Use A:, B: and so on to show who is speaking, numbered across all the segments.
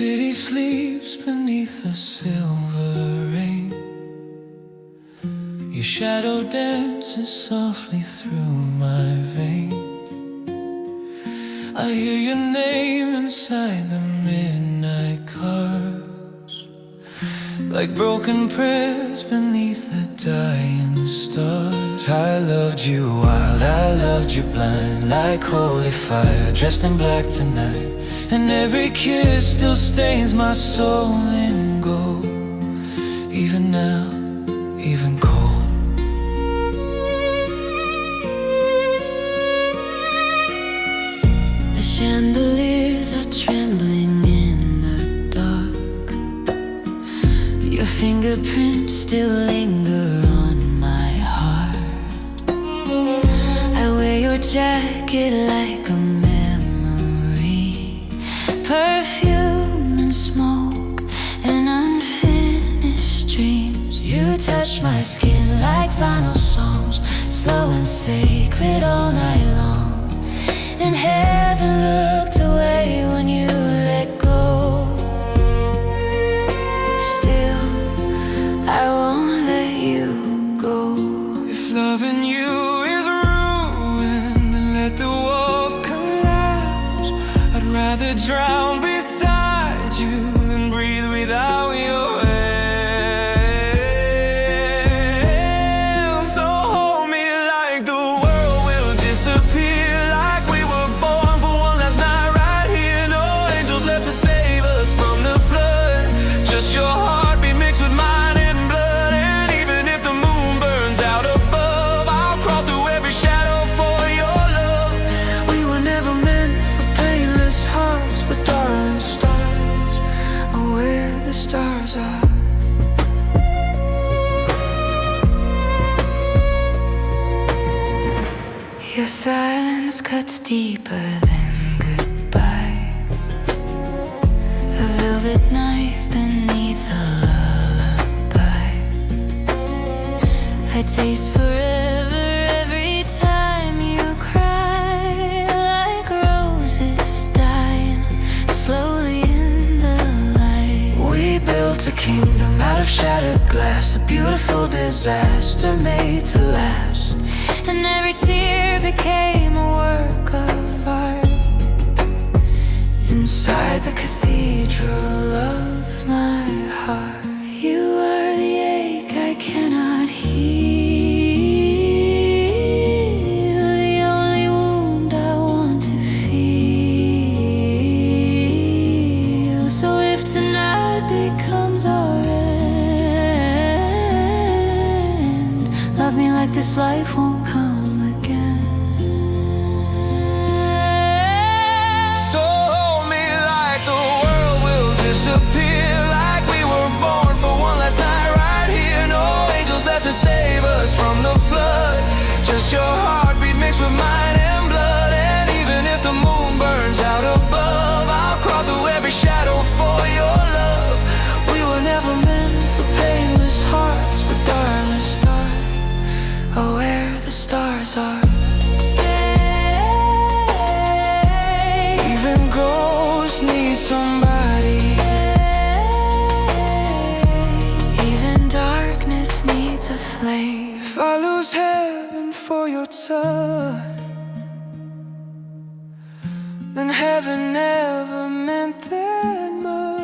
A: city sleeps beneath a silver rain. Your shadow dances softly through my veins. I hear your name inside the midnight cars, like broken prayers beneath the dying stars. I loved you wild, I loved you blind, like holy fire, dressed in black tonight. And every kiss still stains my soul in gold, even now, even cold.
B: The chandeliers are trembling in the dark. Your fingerprints still linger on my heart. I wear your jacket like a memory, perfume and smoke and unfinished dreams. You touch my skin like vinyl songs, slow and sacred all night long. And heaven looked away when you let go. Still, I won't let you go.
A: If loving you is ruin, then let the walls collapse. I'd rather drown beside you than breathe without your hand. So hold me like the world will disappear, like we were born for one last night right here. No angels left to save us from the flood, just your heartbeat mixed with mine and blood. And even if the moon burns out above, I'll crawl through every shadow for your love. We were never meant for painless hearts, but darling, stars are where the stars are.
B: Your silence cuts deeper than goodbye, a velvet knife beneath a lullaby. I taste forever every time you cry, like roses dying slowly in the light.
A: We built a kingdom out of shattered glass, a beautiful disaster made to last.
B: And every tear became a work of art
A: Inside the cathedral
B: of my heart. You are the ache I cannot heal, the only wound I want to feel. So if tonight becomes our end, love me like this life won't come again.
A: So hold me like the world will disappear, like we were born for one last night right here. No angels left to save us from the flood, just your heartbeat mixed with mine and blood. And even if the moon burns out above, I'll crawl through every shadow for your love. We were never meant for painless hearts, but darling, stars are where the stars are. Even ghosts need somebody.
B: Even darkness needs a flame.
A: If I lose heaven for your touch, then heaven never meant that much.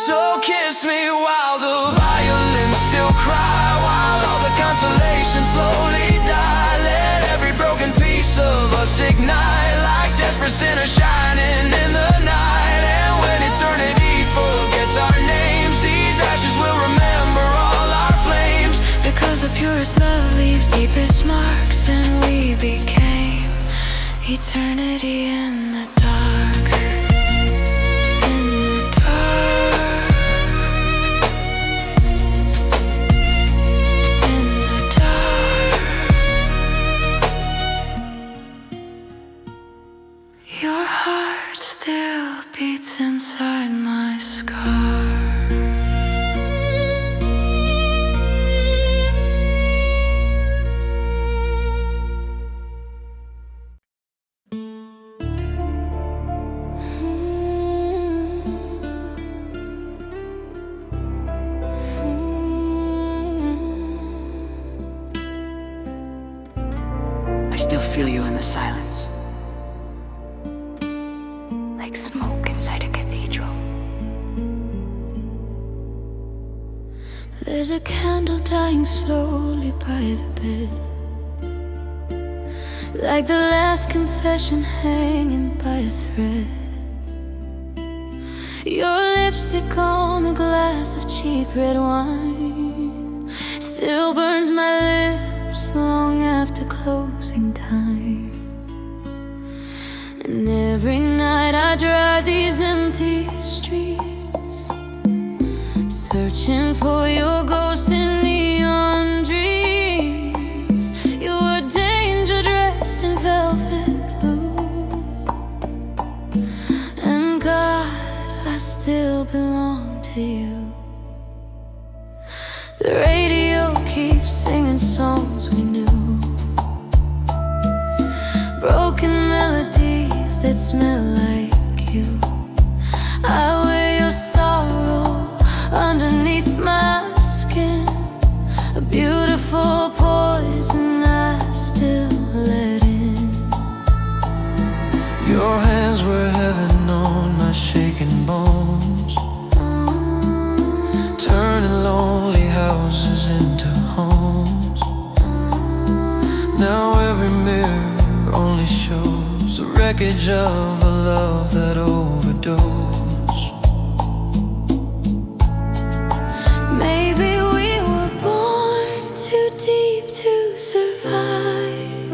A: So kiss me while the violins still cry, while all the consolations slowly die. Let every broken piece of us ignite, like desperate sinners shining in the night. And when eternity forgets our names, these ashes will remember all our flames.
B: Because the purest love leaves deepest marks, and we became eternity in the dark. In the dark. In the dark. Your heart still beats inside my scar.
C: feel you in the silence, like smoke inside a cathedral.
B: There's a candle dying slowly by the bed, like the last confession hanging by a thread. Your lipstick on the glass of cheap red wine still burns my lips long after closing time. And every night I drive these empty streets, searching for your ghost in neon dreams. You're a danger dressed in velvet blue, and God, I still belong to you. The radio keeps singing songs we knew, broken melodies that smell like you. I wear your sorrow underneath my skin, a beautiful poison I still let in.
A: Your hands were heaven on my shaking bones, turning lonely houses into homes. Now every mirror only shows a wreckage of a love that overdosed.
B: Maybe we were born too deep to survive,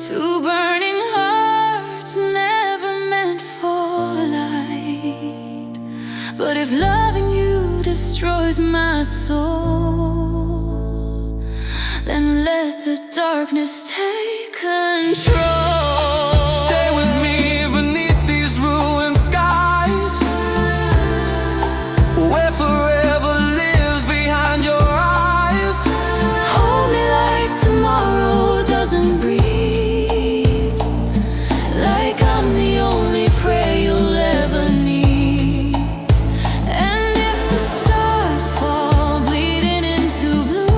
B: two burning hearts never meant for light. But if loving you destroys my soul, then let the darkness take control.
A: Stay with me beneath these ruined skies, where forever lives behind your eyes.
B: Hold me like tomorrow doesn't breathe, like I'm the only prayer you'll ever need. And if the stars fall bleeding into blue,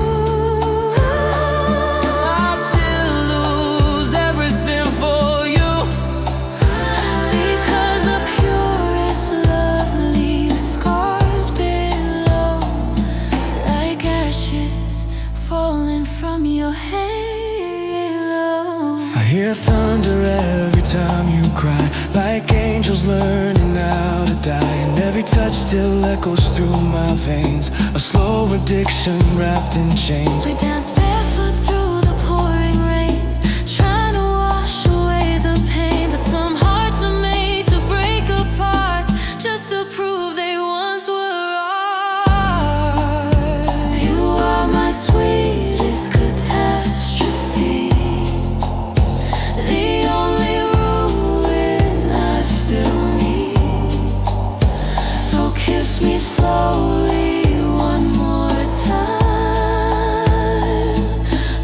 A: I'd still lose everything for you,
B: because the purest love leaves scars below, like ashes falling from your halo.
A: I hear thunder every time you cry, like angels learning how to die. And every touch still echoes through my veins, a slow addiction wrapped in chains.
B: We dance barefoot through the pouring rain, trying to wash away the pain. But some hearts are made to break apart, just to prove they once were ours. You are my sweetest catastrophe, the only ruin I still need. So kiss me slowly one more time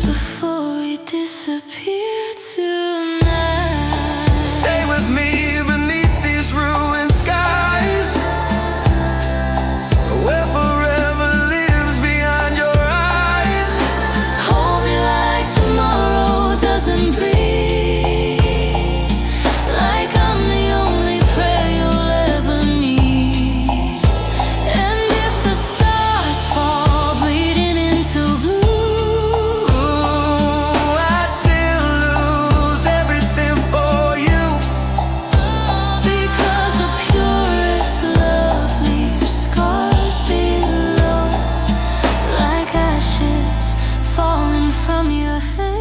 B: before we disappear tonight.
A: Stay with me beneath these ruined skies, where forever lives behind your eyes.
B: Hold me like tomorrow doesn't breathe, like I'm the only prayer you'll ever need. And if the stars fall bleeding into blue,
A: Ooh, I'd still lose everything for you,
B: because the purest love leaves scars below, like ashes falling from your halo.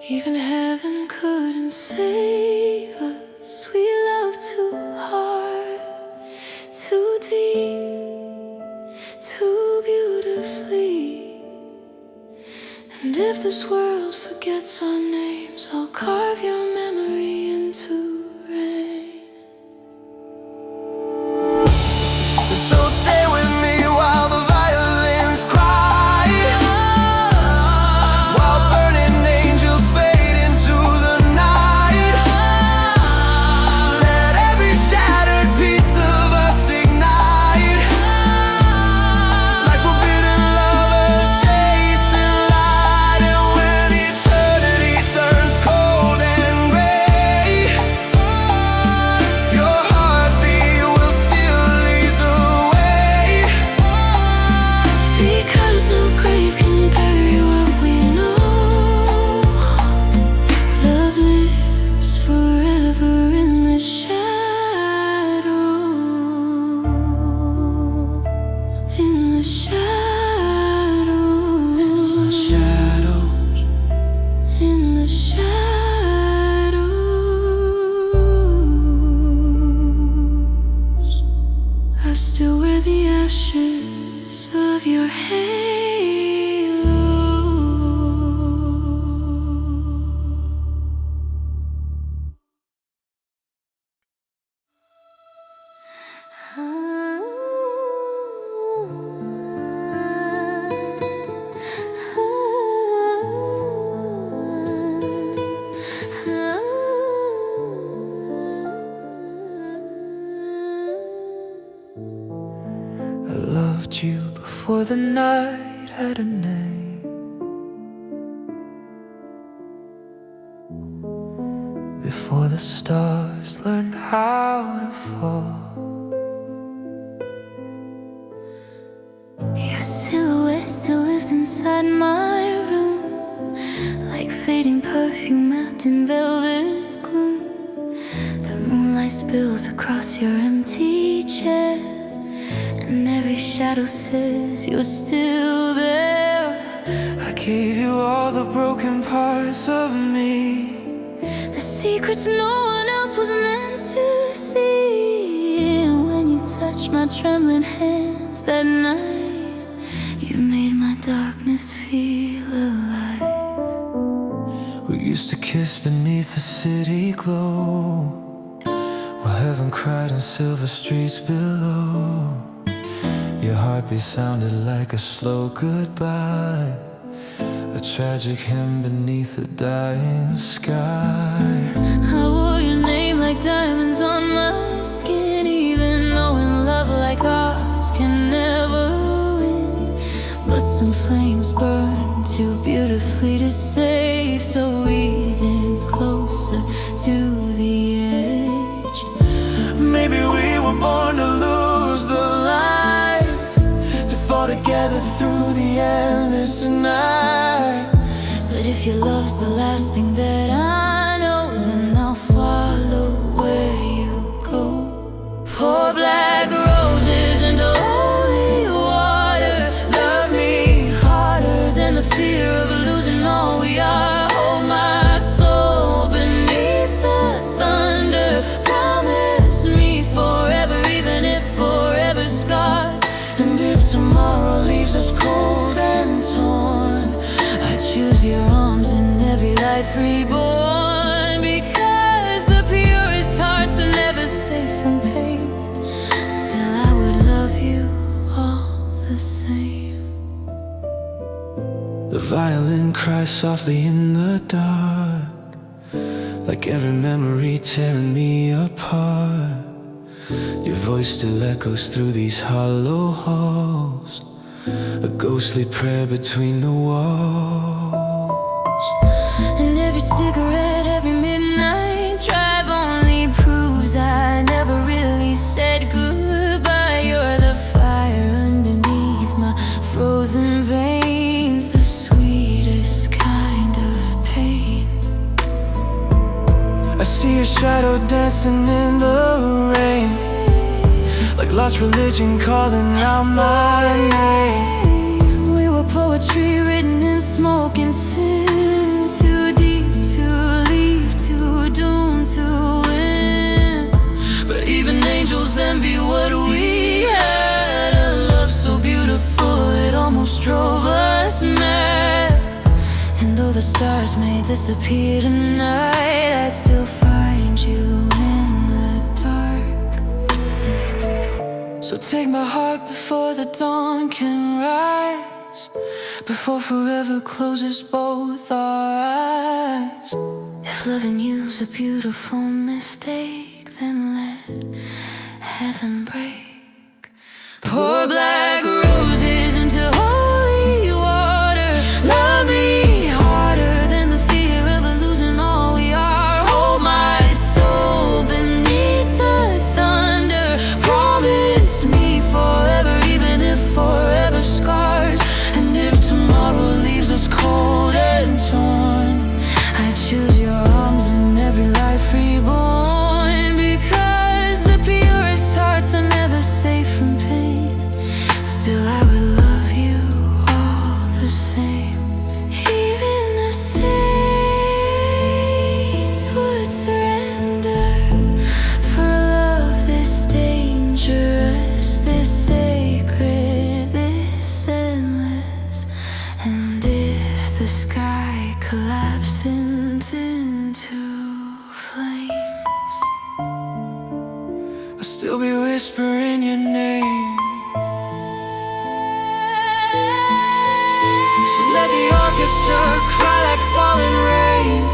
B: Even heaven couldn't save us. We love too hard, too deep, too beautifully. And if this world forgets our names, I'll carve your memory into rain.
A: so stay with me while the violins cry, while burning angels fade into the night. Let every shattered piece of us ignite, like forbidden lovers chasing light. And
B: I still wear the ashes of your halo.
A: I loved you before the night had a name, before the stars learned how to fall.
B: Your silhouette still lives inside my room, like fading perfume wrapped in velvet gloom. The moonlight spills across your empty chair, and every shadow says you're still there.
A: I gave you all the broken parts of me,
B: The secrets no one else was meant to see. And when you touched my trembling hands that night, you made my darkness feel alive.
A: we used to kiss beneath the city glow, while heaven cried in silver streets below. Your heartbeat sounded like a slow goodbye, a tragic hymn beneath the dying sky.
B: I wore your name like diamonds on my skin, even knowing love like ours can never win. But some flames burn too beautifully to save, so we dance closer to the edge.
A: Maybe we were born to lose the light, to fall together through the endless night.
B: But if your love's the last thing that I know, then I'll follow where you go. Pour black roses into holy water.
A: Love me
B: Harder than the fear of losing all we are. Hold my soul beneath the thunder. Promise me forever, even if forever scars.
A: and if tomorrow leaves us cold and torn,
B: I choose your arms in every life reborn, because the purest hearts are never safe from pain. Still I would love you all the same.
A: the violin cries softly in the dark, like every memory tearing me apart. Your voice still echoes through these hollow halls, a ghostly prayer between the walls.
B: And every cigarette, every midnight drive only proves I never really said goodbye. You're the fire underneath my frozen veins, the sweetest kind of pain.
A: I see your shadow dancing in the rain, like lost religion calling out my name.
B: We were poetry written in smoke and sin, too deep to leave, too doomed to win.
A: But even angels envy what we had,
B: A love so beautiful it almost drove us mad. And though the stars may disappear tonight, I'd still find you in the dark.
A: So take my heart before the dawn can rise, before forever closes both our eyes.
B: If loving you's a beautiful mistake, then let heaven break.
A: Pour black roses into holy water. Love me
B: Harder than the fear of losing all we are.
A: hold my soul beneath the thunder. Promise me forever, even if forever scars. And if tomorrow leaves us cold and torn,
B: I choose your arms in every life reborn, because the purest hearts are never safe from pain. Still
A: I'll still be whispering your name. So let the orchestra cry like falling rain.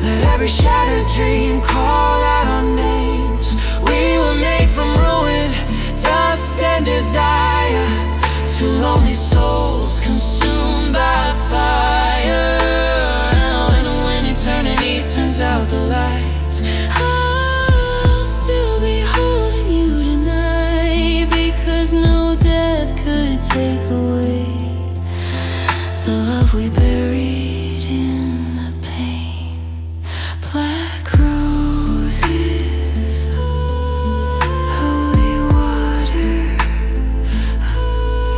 A: Let every shattered dream call out our names. We were made from ruin, dust and desire. Two lonely souls consumed by fire. And when eternity turns out the light, I'll still be holding you tonight, because no death could take away the love we buried in the pain. Black roses, holy water.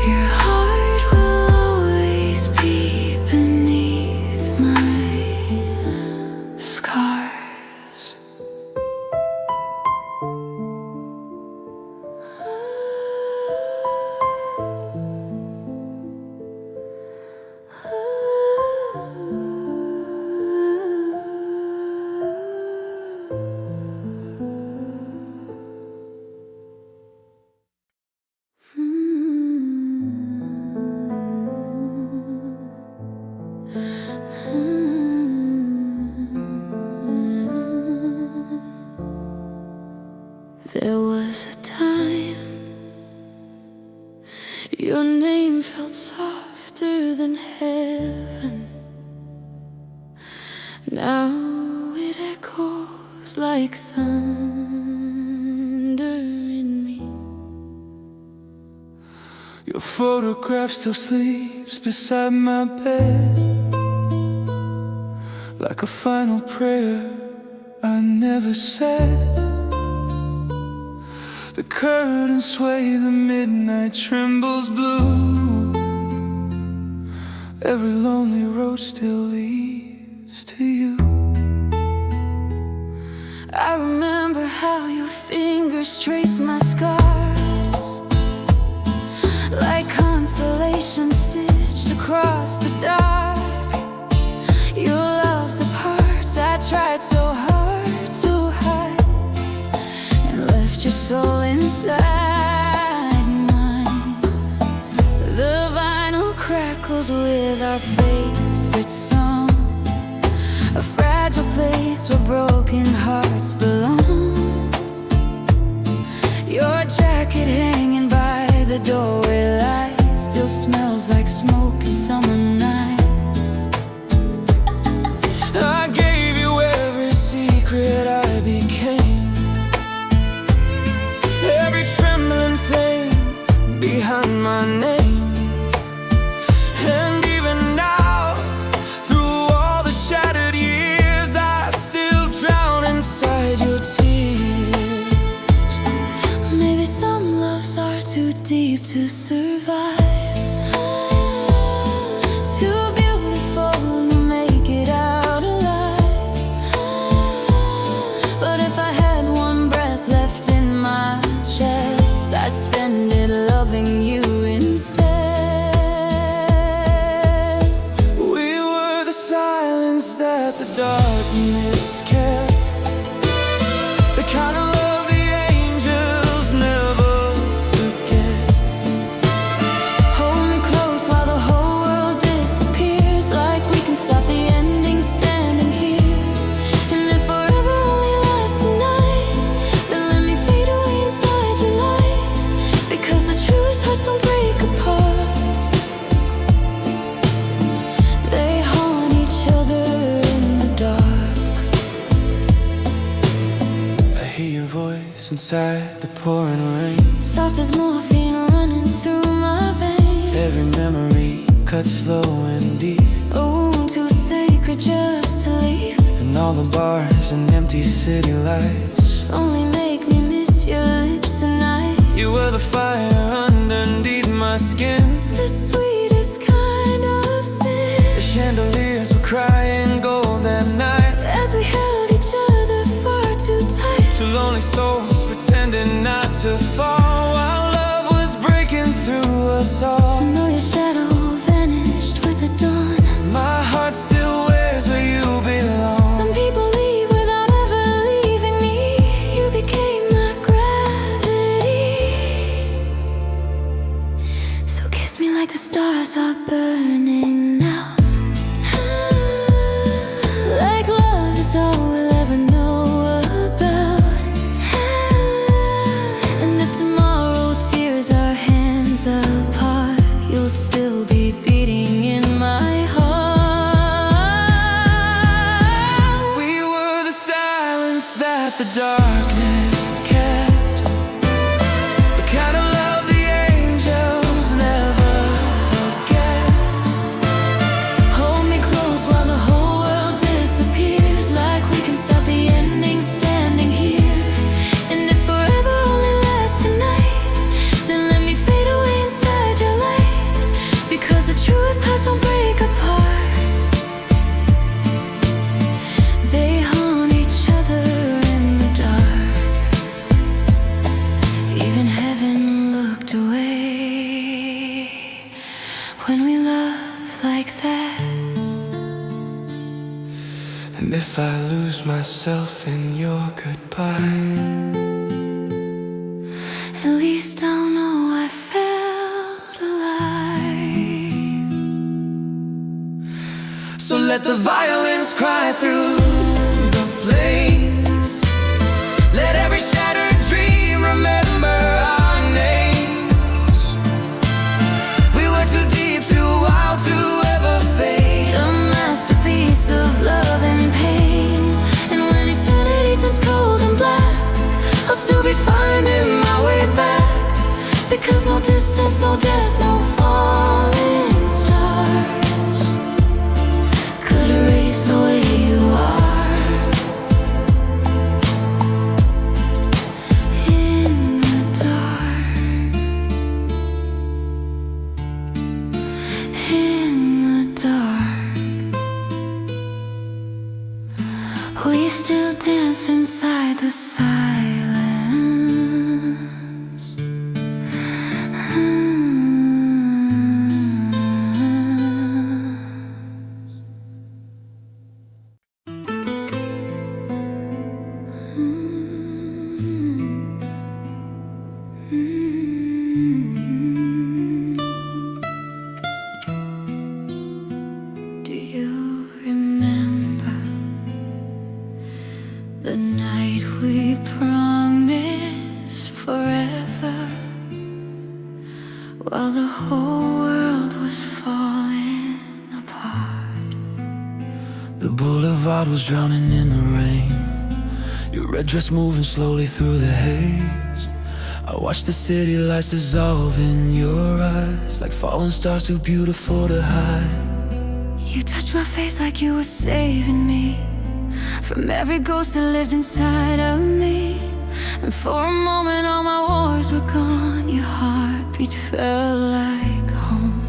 A: Your heart will always be beneath my scars. There was a time your name felt softer than heaven. Now it echoes like thunder in me. Your photograph still sleeps beside my bed, like a final prayer I never said. The curtains sway, the midnight trembles blue. Every lonely road still leads to you. I remember how your fingers trace my scars, like constellation stitched across the dark. You love the parts I tried so hard to hide, and left your soul inside mine. The vinyl crackles with our favorite song, a fragile place where broken hearts belong. Your jacket hanging by the doorway light still smells like smoke in summer nights. I gave you every secret I became, every trembling flame behind my name. And even now, through all the shattered years, I still drown inside your tears. Maybe some loves are too deep to survive, too beautiful to make it out alive. But if I had one breath left in my chest, I'd spend it loving you instead. We were the silence that the darkness kept, the kind of love the angels never forget. Hold me close while the whole world disappears, like we can stop the ending standing here. And if forever only lasts tonight, then let me fade away inside your light, because the truest hearts don't break apart. They haunt each other in the dark. I hear your voice inside the pouring rain, soft as morphine running through my veins. Every memory cut slow and deep, a wound too sacred just to leave. And all the bars and empty city lights only make me miss your lips at night. You were the fire underneath my skin, the sweetest kind of sin. The chandeliers were crying gold that night, as we held each other far too tight. Two lonely souls pretending not to fall, while love was breaking through us all. I know your shadow vanished with the dawn. My heart still wears where you belong. Some people leave without ever leaving me. You became my gravity. myself in your goodbye.
B: At least I'll know I felt alive.
A: So let the violins cry through the flames. Let every shattered dream remember our names. We were too deep, too wild to ever fade.
B: A masterpiece of love and pain. And when eternity turns cold and black, I'll still be finding my way back. Because no distance, no death, no falling stars could erase the way you are. In the dark, in the dark, we still dance inside the silence. Do you remember the night we promised forever, while the whole world was falling apart?
A: The boulevard was drowning in the rain, your red dress moving slowly through the haze. I watched the city lights dissolve in your eyes, like falling stars too beautiful to hide.
B: You touched my face like you were saving me from every ghost that lived inside of me. And for a moment all my wars were gone. Your heartbeat felt like home.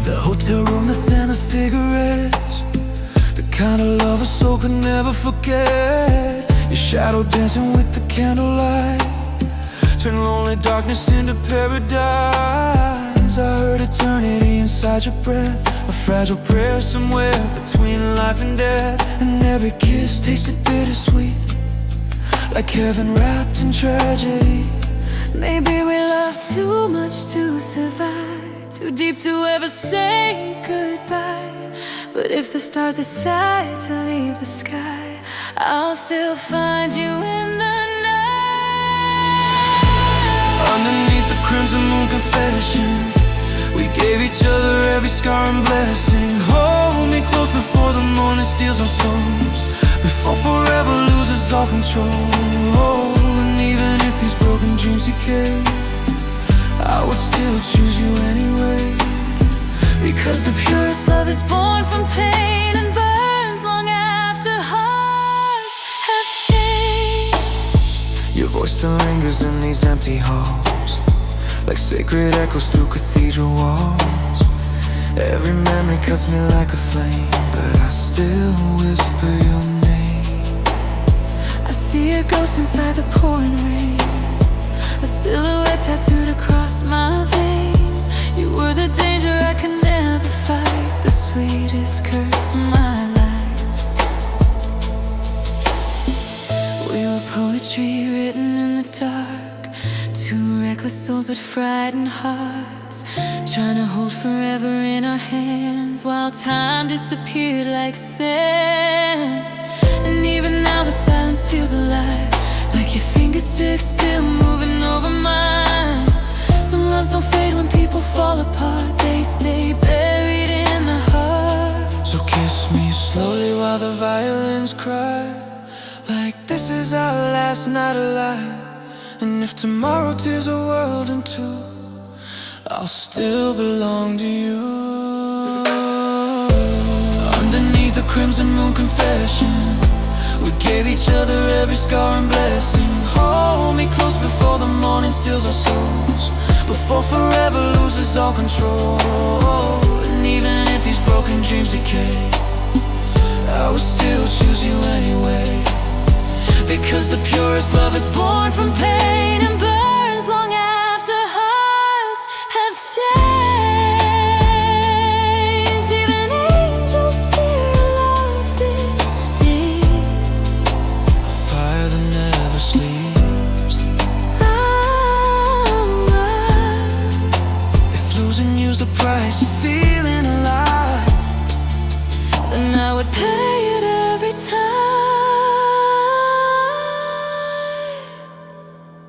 A: The hotel room, the scent of cigarettes, the kind of love a soul could never forget. Your shadow dancing with the candlelight, turn lonely darkness into paradise. I heard eternity inside your breath, a fragile prayer somewhere between life and death. And every kiss tasted bittersweet, like heaven wrapped in tragedy.
B: Maybe we love too much to survive, too deep to ever say goodbye. But if the stars decide to leave the sky, I'll still find you in the night.
A: Underneath the crimson moon confession, we gave each other every scar and blessing. Hold me close before the morning steals our souls, before forever loses all control. And even if these broken dreams decay, I would still choose you anyway.
B: Because the purest love is born from pain and burns long after hearts have changed.
A: Your voice still lingers in these empty halls, like sacred echoes through cathedral walls. Every memory cuts me like a flame, but I still whisper your name.
B: I see a ghost inside the pouring rain, a silhouette tattooed across my veins. You were the danger I could never fight, the sweetest curse of my life. We were poetry written in the dark, two reckless souls with frightened hearts, trying to hold forever in our hands while time disappeared like sand. And even now the silence feels alive, like your fingertips still moving over mine. Some loves don't fade when people fall apart, they stay buried in the heart.
A: So kiss me slowly while the violins cry, like this is our last night alive. And if tomorrow tears a world in two, I'll still belong to you. Underneath the crimson moon confession, we gave each other every scar and blessing. Hold me close before the morning steals our souls, before forever loses all control. And even if these broken dreams decay, I would still choose you anyway. Because the purest love is born from pain and burns long after hearts have changed. Even angels fear a love this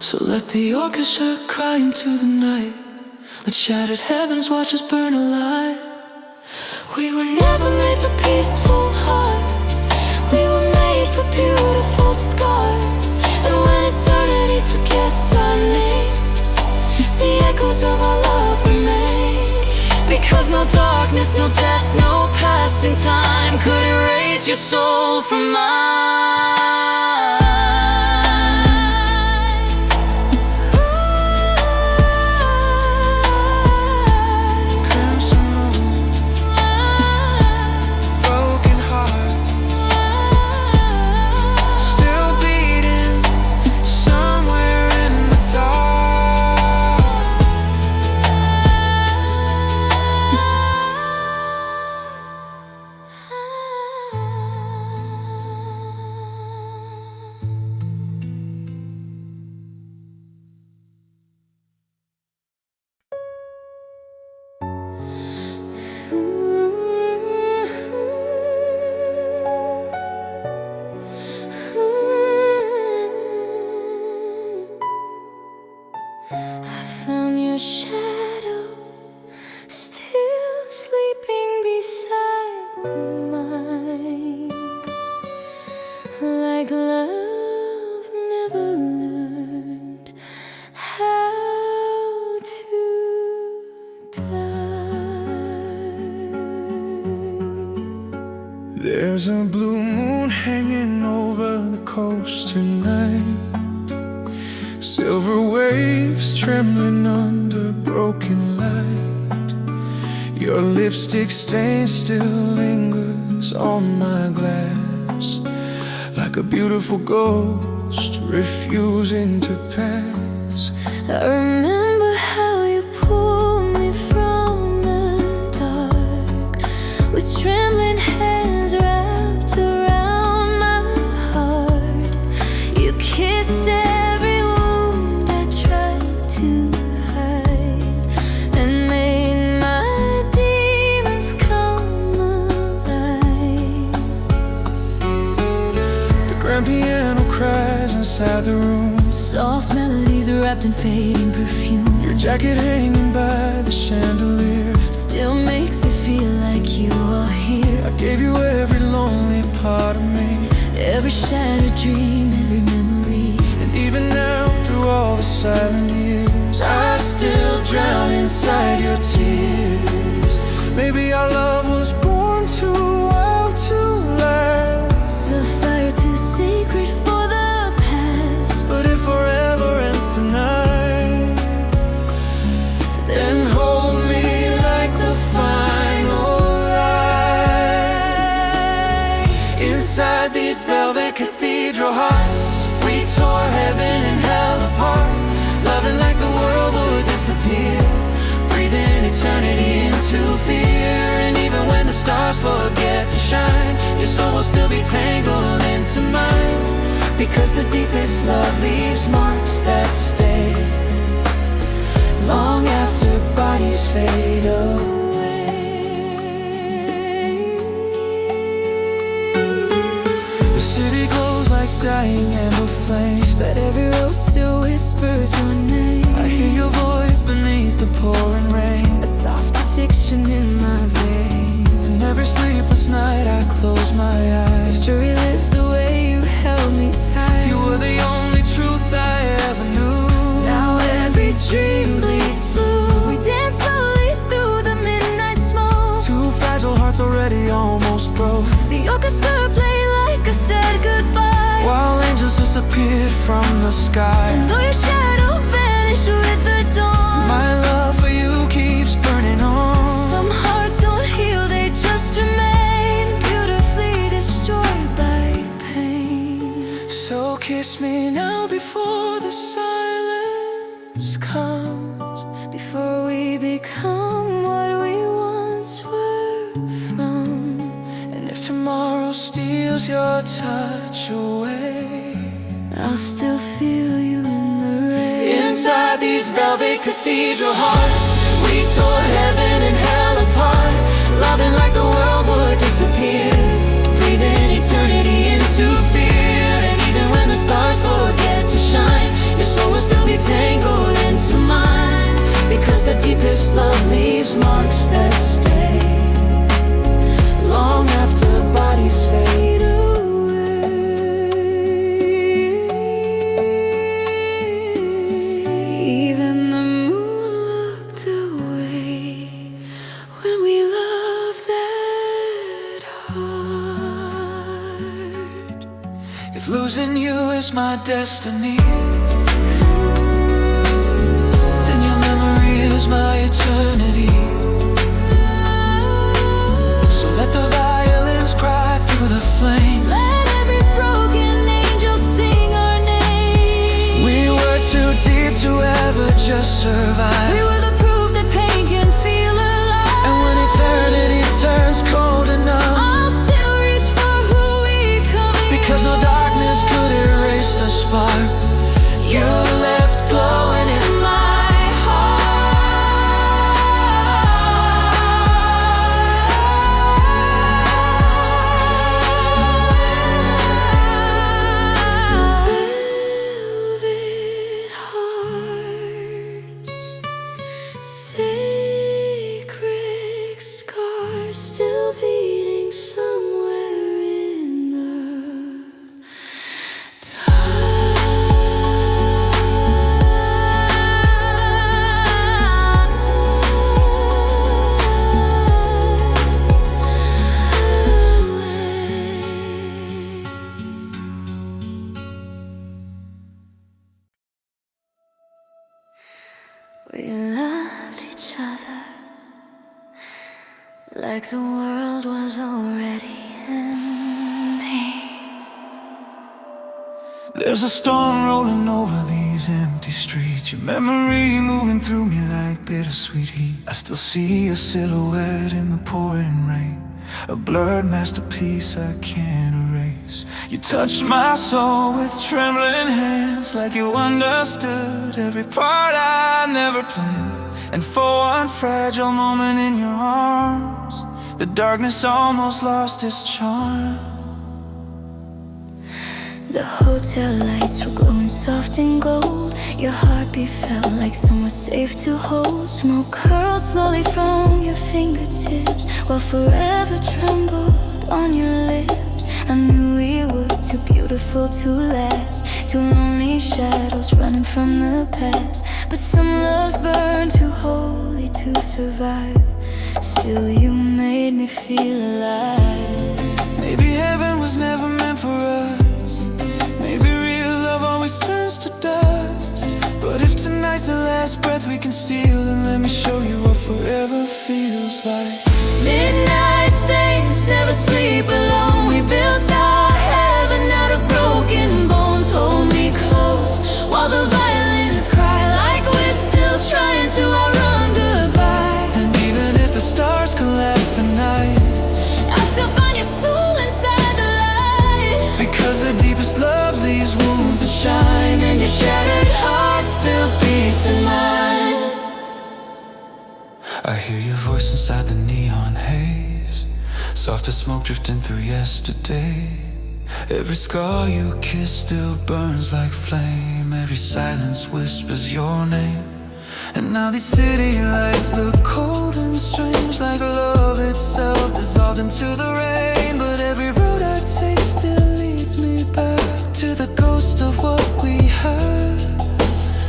A: So let the orchestra cry into the night. Let shattered heavens watch us burn alive.
B: We were never made for peaceful hearts. We were made for beautiful scars. And when eternity forgets our names, the echoes of our love remain. Because no darkness, no death, no passing time could erase your soul from mine. Like love never learned how to die.
A: There's a blue moon hanging over the coast tonight. Silver waves trembling under broken light. Your lipstick stain still lingers on my glass, like a beautiful ghost refusing to pass.
B: I remember how you pulled me from the dark, with trembling hands wrapped around my heart. You kissed every wound I tried to hide, and made my demons come alive.
A: The grand piano cries inside the room,
B: soft melodies wrapped in fading perfume.
A: your jacket hanging by the chandelier
B: Still makes it feel like you are here.
A: I gave you every lonely part of me,
B: Every shattered dream, every memory.
A: and even now through all the silent years, I still drown inside your tears. Maybe our love was born too wild to last,
B: A fire too sacred for the past.
A: but if forever ends tonight, then hold me like the final light. Inside these velvet cathedral hearts, we tore heaven and hell apart, loving like the world would disappear, breathing eternity into fear. And even when the stars forget to shine, your soul will still be tangled into mine, because the deepest love leaves marks that stay long after bodies fade away. The city glows like dying amber flames,
B: But every road still whispers your name.
A: I hear your voice beneath the pouring rain,
B: A soft addiction in my veins.
A: and every sleepless night I close my eyes
B: To relive the way you held me tight.
A: You were the only truth I ever knew.
B: Now every dream bleeds blue. We dance slowly through the midnight smoke.
A: Two fragile hearts already almost broke,
B: The orchestra played like I said goodbye,
A: while angels disappeared from the sky.
B: and though your shadow vanished with the dawn,
A: My love for you keeps burning on.
B: some hearts don't heal, they just remain beautifully destroyed by pain.
A: So kiss me now before the silence comes,
B: Before we become what we once were from.
A: and if tomorrow steals your touch away,
B: I'll still feel you in the rain.
A: inside these velvet cathedral hearts, we tore heaven and hell apart, loving like the world would disappear, breathing eternity into fear. And even when the stars forget to shine, your soul will still leaves marks that stay long after bodies fade away.
B: Even the moon looked away when we loved that hard.
A: If losing you is my destiny, then your memory is my eternity. So let the violins cry through the flames.
B: Let every broken angel sing our names.
A: We were too deep to ever just survive.
B: We were the proof that pain can feel alive.
A: And when eternity turns cold enough,
B: I'll still reach for who we come.
A: because no darkness could erase the spark you left glowing in my
B: velvet hearts, sacred scars still beating somewhere in the We loved each other like the world was already ending.
A: There's a storm rolling over these empty streets. Your memory moving through me like bittersweet heat. I still see a silhouette in the pouring rain, a blurred masterpiece I can't erase. You touched my soul with trembling hands, like you understood every part I never planned. And for one fragile moment in your arms, the darkness almost lost its charm.
B: The hotel lights were glowing soft and gold. Your heartbeat felt like somewhere safe to hold. Smoke curled slowly from your fingertips, while forever trembled on your lips. I knew we were too beautiful to last, two lonely shadows running from the past. But some loves burn too holy to survive. Still you made me feel alive.
A: Maybe heaven was never meant for us. Maybe real love always turns to dust. But if tonight's the last breath we can steal, then let me show you what forever feels like.
B: Midnight saints never sleep alone. We built our heaven out of broken bones. Hold me close while the violins cry, like we're still trying to outrun goodbye.
A: And even if the stars collapse tonight,
B: I still find your soul inside the light.
A: because the deepest love leaves wounds that shine, and your shattered heart still beats in mine. I hear your voice inside the neon haze, soft as smoke drifting through yesterday. Every scar you kiss still burns like flame. Every silence whispers your name. And now these city lights look cold and strange, like love itself dissolved into the rain. But every road I take still leads me back to the ghost of what we had.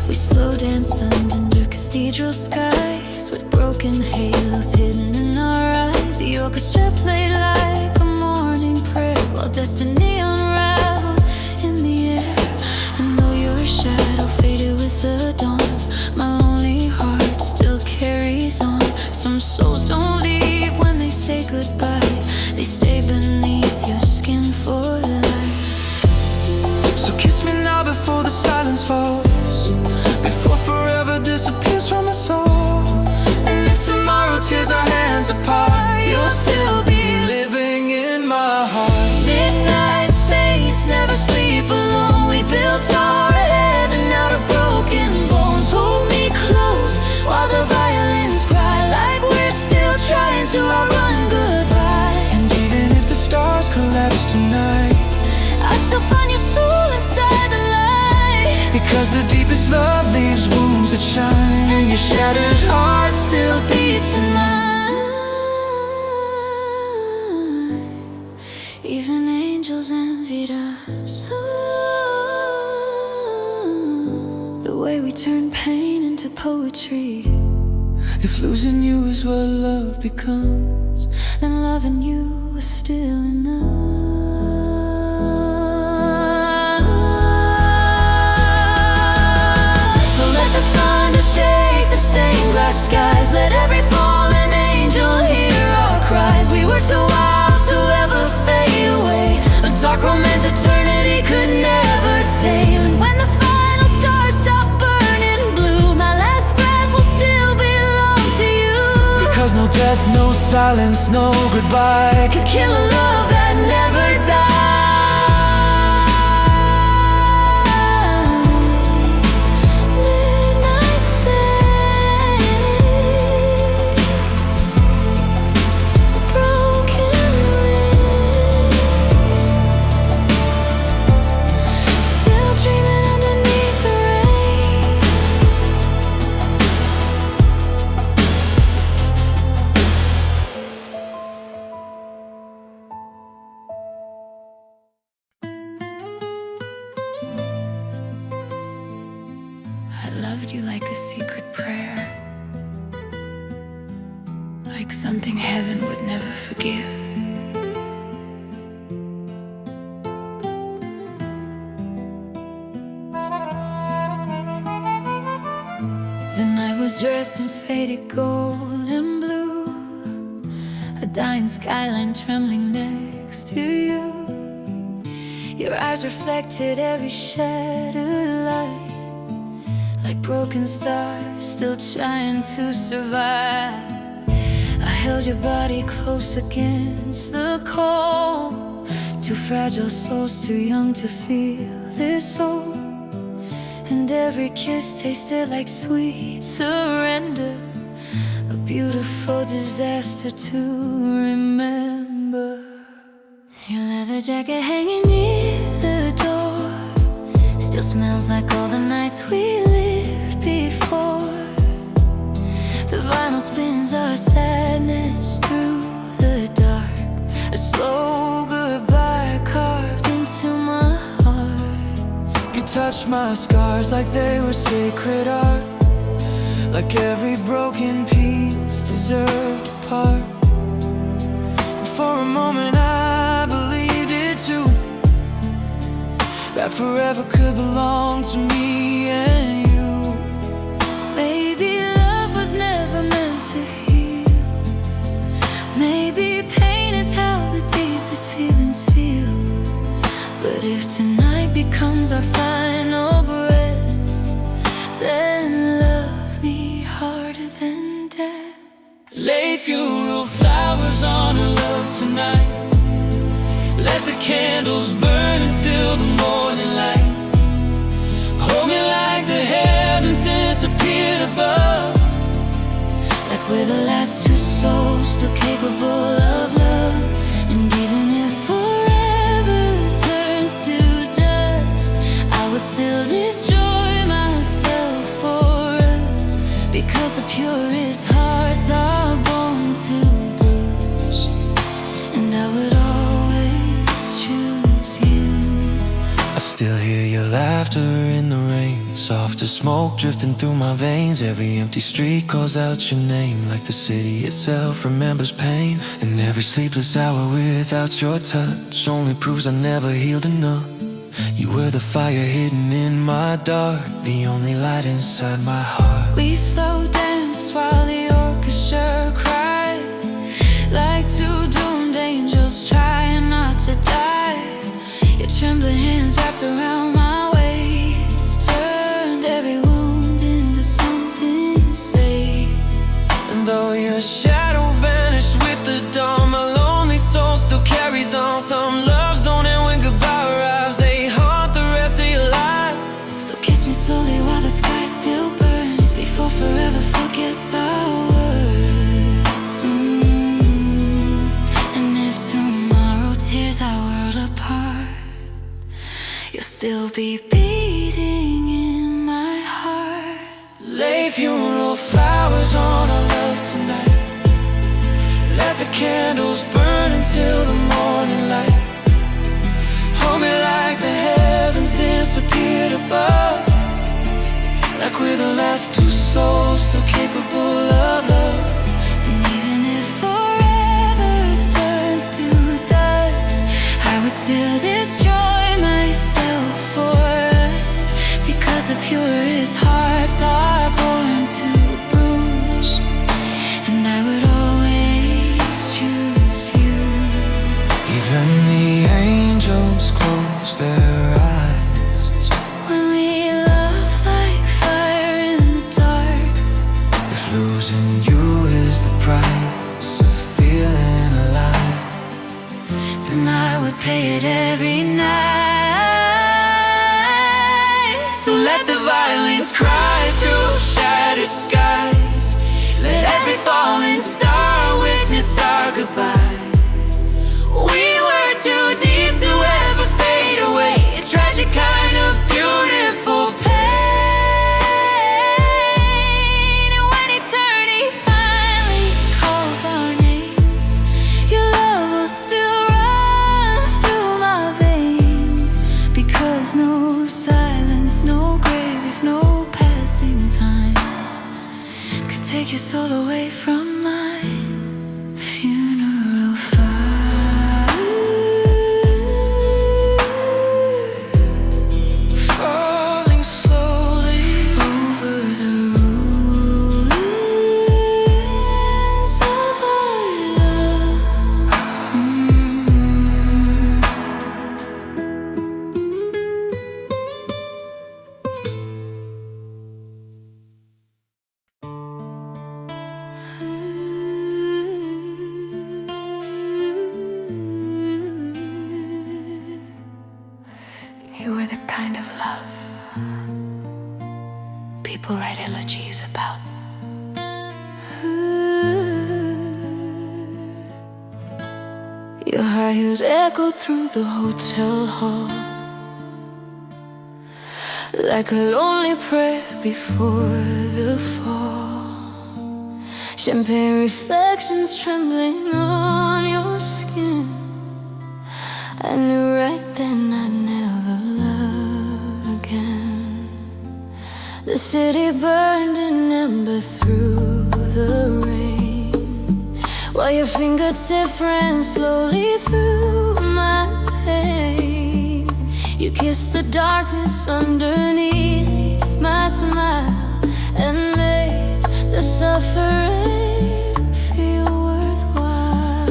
B: We slow danced under cathedral skies, with broken halos hidden in our eyes. The orchestra played like a morning prayer, while destiny unraveled in the air. And though your shadow faded with the dawn, my lonely heart still carries on. Some souls don't leave when they say goodbye, they stay beneath your skin for life.
A: So kiss me now before the silence falls, before forever disappears from us all. And if tomorrow tears our hands apart, you'll still be living in my heart.
B: Midnight saints never sleep alone. We built our heaven out of broken bones. Hold me close while the violins cry, like we're still trying to outrun goodbye.
A: And even if the stars collapse tonight,
B: I still find your soul inside the light.
A: Because the deepest love leaves wounds that shine, and your shattered heart still beats in mine.
B: Even angels envied us. The way we turn pain into poetry.
A: If losing you is what love becomes,
B: then loving you is still enough. So let the thunder shake the stained glass skies. Let every fallen angel hear our cries. We were too wild to ever fade away. A dark romance eternity could never tame. And when the final stars stop burning blue, my last breath will still belong to you.
A: because no death, no silence, no goodbye
B: could kill a love that never died. Midnight saints, broken wings, still dreaming underneath the rain. I loved you like a secret prayer, like something heaven would never forgive. The night was dressed in faded gold and blue, a dying skyline trembling next to you. Your eyes reflected every shattered light, like broken stars still trying to survive. I held your body close against the cold, two fragile souls too young to feel this old. And every kiss tasted like sweet surrender, a beautiful disaster to remember. Your leather jacket hanging near the door still smells like all the nights we lived before. The vinyl spins our sadness through the dark, a slow goodbye carved into my heart.
A: You touched my scars like they were sacred art, like every broken piece deserved a part. And for a moment I believed it too, that forever could belong to me and you.
B: Maybe love was never meant to heal. Maybe pain is how the deepest feelings feel. But if tonight becomes our final breath, then love me harder than death.
A: Lay funeral flowers on her love tonight. Let the candles burn until the morning light. Hold me like the heavens disappeared above,
B: like we're the last two souls still capable of love. And even if forever turns to dust, I would still destroy myself for us, because the purest hearts are born to bruise. And I would always choose you.
A: I still hear your laughter in the rain, soft as smoke drifting through my veins. Every empty street calls out your name, like the city itself remembers pain. And every sleepless hour without your touch only proves I never healed enough. You were the fire hidden in my dark, the only light inside my heart.
B: We slow dance while the orchestra cried, like two doomed angels trying not to die. Your trembling hands wrapped around my waist, turned every wound into something safe.
A: And though your shadow vanished with the dawn, my lonely soul still carries on. Some loves don't end when goodbye arrives, they haunt the rest of your life.
B: So kiss me slowly while the sky still burns, before forever forgets our words. And if tomorrow tears our world apart, you'll still be beating in
A: Lay funeral flowers on our love tonight. Let the candles burn until the morning light. Hold me like the heavens disappeared above, like we're the last two souls still capable of love.
B: And even if forever turns to dust, I would still destroy myself for us, because the purest hearts are born to bruise. And I would always choose you.
A: Even the angels close their eyes
B: when we love like fire in the dark.
A: If losing you is the price of feeling alive,
B: then I would pay it every night.
A: So let the violins cry through shattered skies. Let every falling star witness our goodbye. We were too deep to ever fade away, a tragic kind of beautiful pain.
B: And when eternity finally calls our names, your love will still run through my veins, because no silence, no grave, no passing time could take your soul away from mine. Funeral fire,
A: falling slowly
B: over the ruins of our love.
C: You were the kind of love people write elegies about.
B: Your high heels echo through the hotel hall, like a lonely prayer before the fall. Champagne reflections trembling on your skin. I knew right then I'd never love again. The city burned in ember through the rain, while your fingertips ran slowly through my pain. You kissed the darkness underneath my smile, and made the suffering feel worthwhile.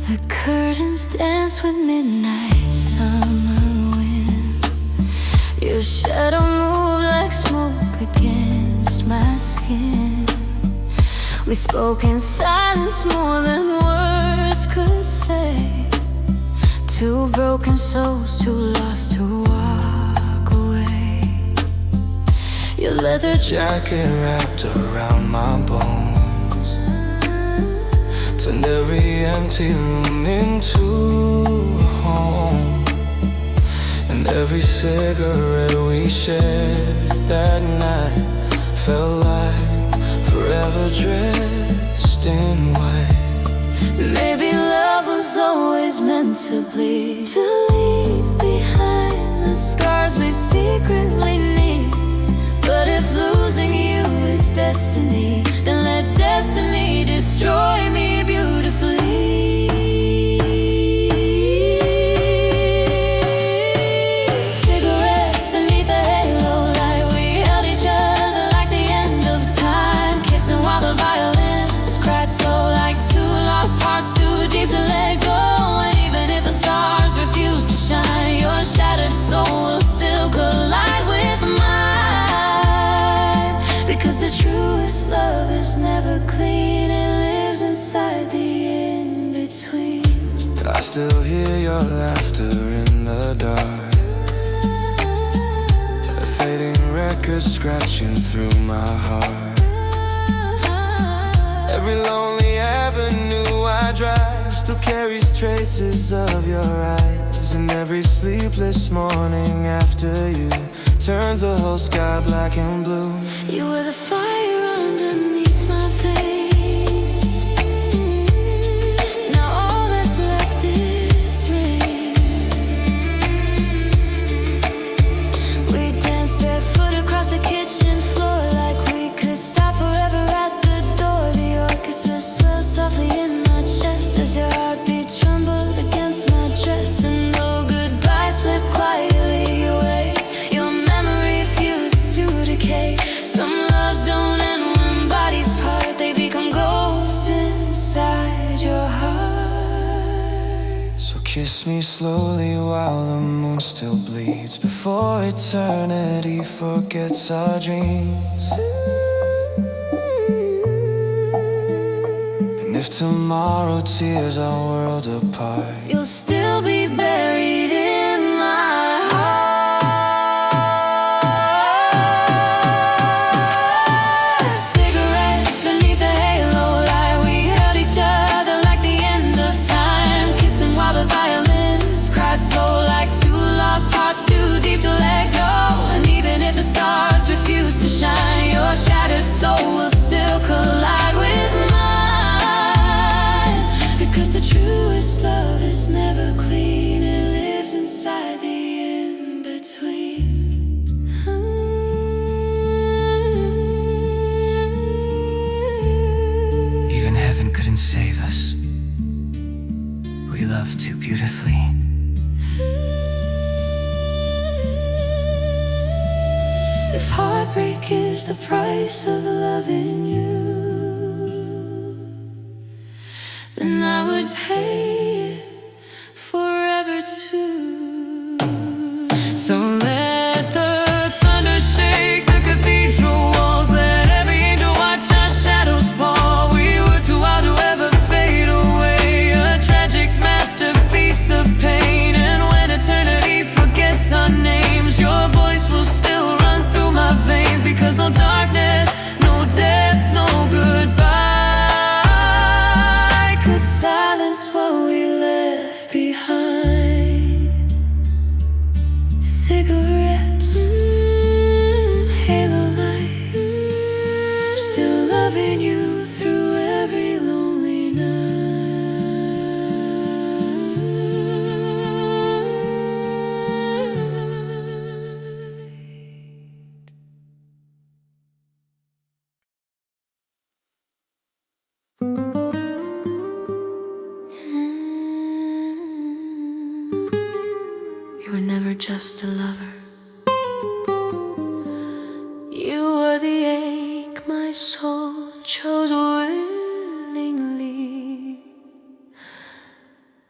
B: The curtains dance with midnight summer wind. Your shadow moved like smoke against my skin. We spoke in silence more than words could say. Two broken souls, too lost to walk away. Your leather
A: jacket wrapped around my bones, turned every empty room into a home. And every cigarette we shared that night felt like forever dressed in white.
B: Maybe love was always meant to bleed, to leave behind the scars we secretly need. But if losing you is destiny, then let destiny destroy me beautifully. Cigarettes beneath the halo light, we held each other like the end of time, kissing while the violins cried slow, like two lost hearts too deep to let go. And even if the stars refuse to shine, your shattered soul will still collide with mine, because the truest love is never clean. It lives inside the in-between.
A: I still hear your laughter in the dark, a fading record scratching through my heart. Every lonely avenue I drive still carries traces of your eyes. And every sleepless morning after you turns the whole sky black and blue.
B: You were the fire underneath my veins. Now all that's left is rain. We danced barefoot across the kitchen floor, like we could stop forever at the door. The orchestra swelled softly in my chest as your heartbeat trembled against my dress. And though goodbye slipped quietly away, your memory refuses to decay. Some loves don't end when bodies part, they become ghosts inside your heart.
A: So kiss me slowly while the moon still bleeds, before eternity forgets our dreams. And if tomorrow tears our world apart,
B: you'll still be buried in my heart. Cigarettes beneath the halo light, we held each other like the end of time, kissing while the violins cried slow, like two lost hearts too deep to let go. And even if the stars refuse to shine, your shattered soul will still collide with mine. Because the truest love is never clean, it lives inside the in-between.
A: even heaven couldn't save us. We love too beautifully.
B: If heartbreak is the price of loving you, then I would pay it forever too. So let the thunder shake the cathedral walls, let every angel watch our shadows fall. We were too wild to ever fade away, a tragic masterpiece of pain. And when eternity forgets our names, your voice will still run through my veins. Because no darkness, no death, no goodbye could silence what we left behind. Cigarettes, halo light, still loving you through every lonely You were never just a lover. You were the ache my soul chose willingly.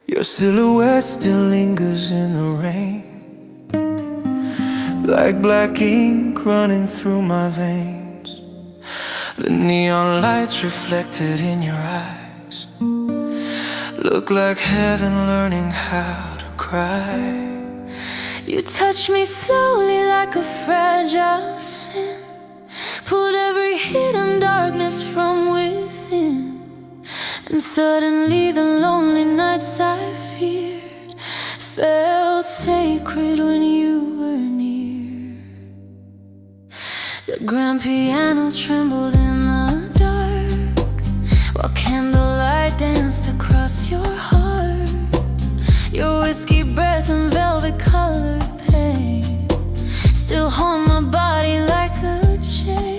A: Your silhouette still lingers in the rain, like black ink running through my veins. The neon lights reflected in your eyes look like heaven learning how to cry.
B: You touched me slowly like a fragile sin, pulled every hidden darkness from within. And suddenly the lonely nights I feared felt sacred when you were near. The grand piano trembled in the dark, while candlelight danced across your heart. Your whiskey breath and velvet colored paint still hold my body like a chain.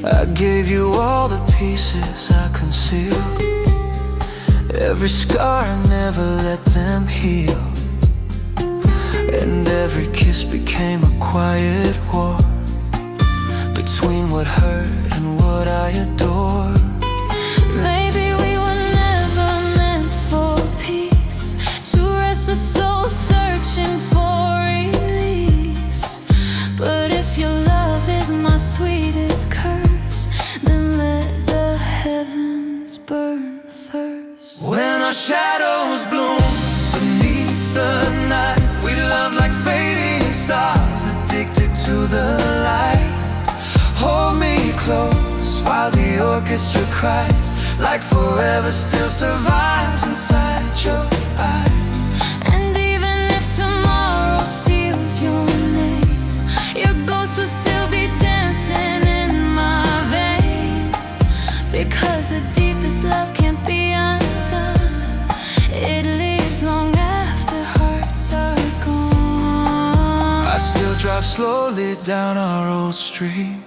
A: I gave you all the pieces I concealed, every scar I never let them heal. And every kiss became a quiet war between what hurt and what I adore.
B: Maybe we were never meant for peace, to rest the soul searching for release. But if your love is my sweetest curse, then let the heavens burn first.
A: When our shadows bloom beneath the night, we love like fading stars, addicted to the light. Hold me close while the orchestra cries, like forever still survives inside your eyes.
B: And even if tomorrow steals your
A: still drive slowly down our old street,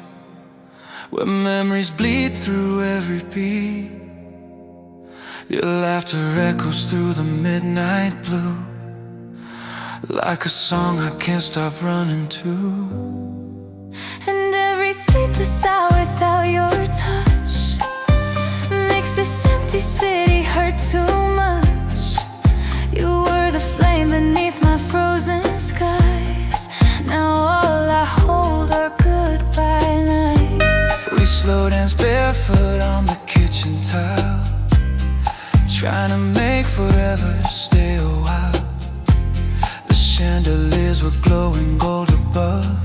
A: where memories bleed through every beat. Your laughter echoes through the midnight blue, like a song I can't stop running to.
B: And every sleepless hour without your touch makes this empty city hurt too much. You were the flame beneath my frozen skies. Now all I hold are goodbye nights.
A: We slow dance barefoot on the kitchen tile, trying to make forever stay a while. The chandeliers were glowing gold above,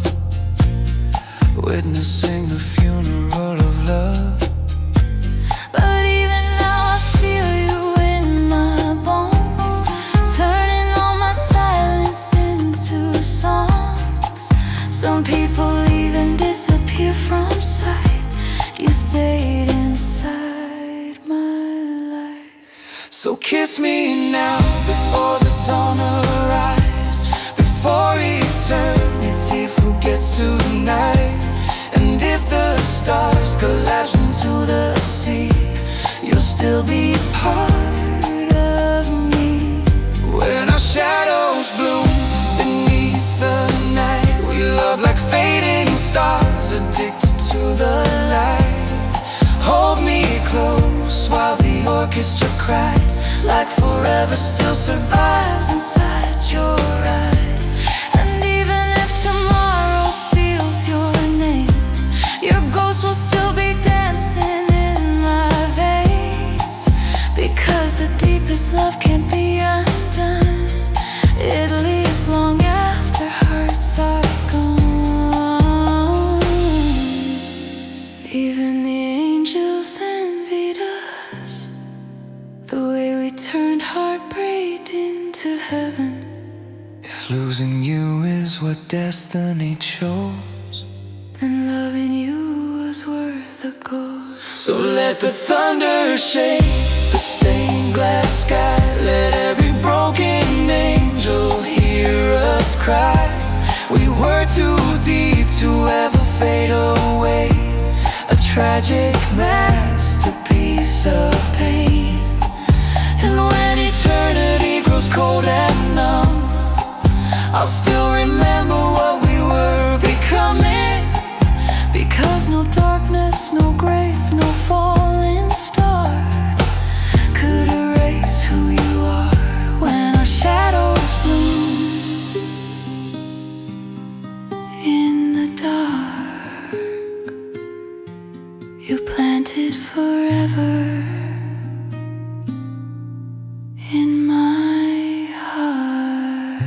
A: witnessing the funeral of love.
B: But even now I feel you in my bones, turning all my silence into songs. Some people even disappear from sight. You stayed inside my life.
A: So kiss me now before the dawn arrives, before eternity forgets tonight. And if the stars collapse into the sea, you'll still be part of me. When our shadows bloom beneath the night, we love like fading stars, addicted to the light. Hold me close while the orchestra cries, like forever still survives inside your eyes. And even if tomorrow steals your name, your ghost will still be dancing in my veins. Because the deepest love can't be undone, it leaves long after hearts are gone. Even the angels envied us, the way we turned heartbreak into heaven. If losing you is what destiny chose,
B: then loving you was worth the gold.
A: so let the thunder shake the stained glass sky. Let every broken angel hear us cry. We were too deep to ever fade away, a tragic masterpiece of pain. And when eternity grows cold and numb, I'll still remember what we were becoming. Because no darkness, no grave, no falling star could erase who you are when our shadows bloom in the dark. You planted forever in my heart.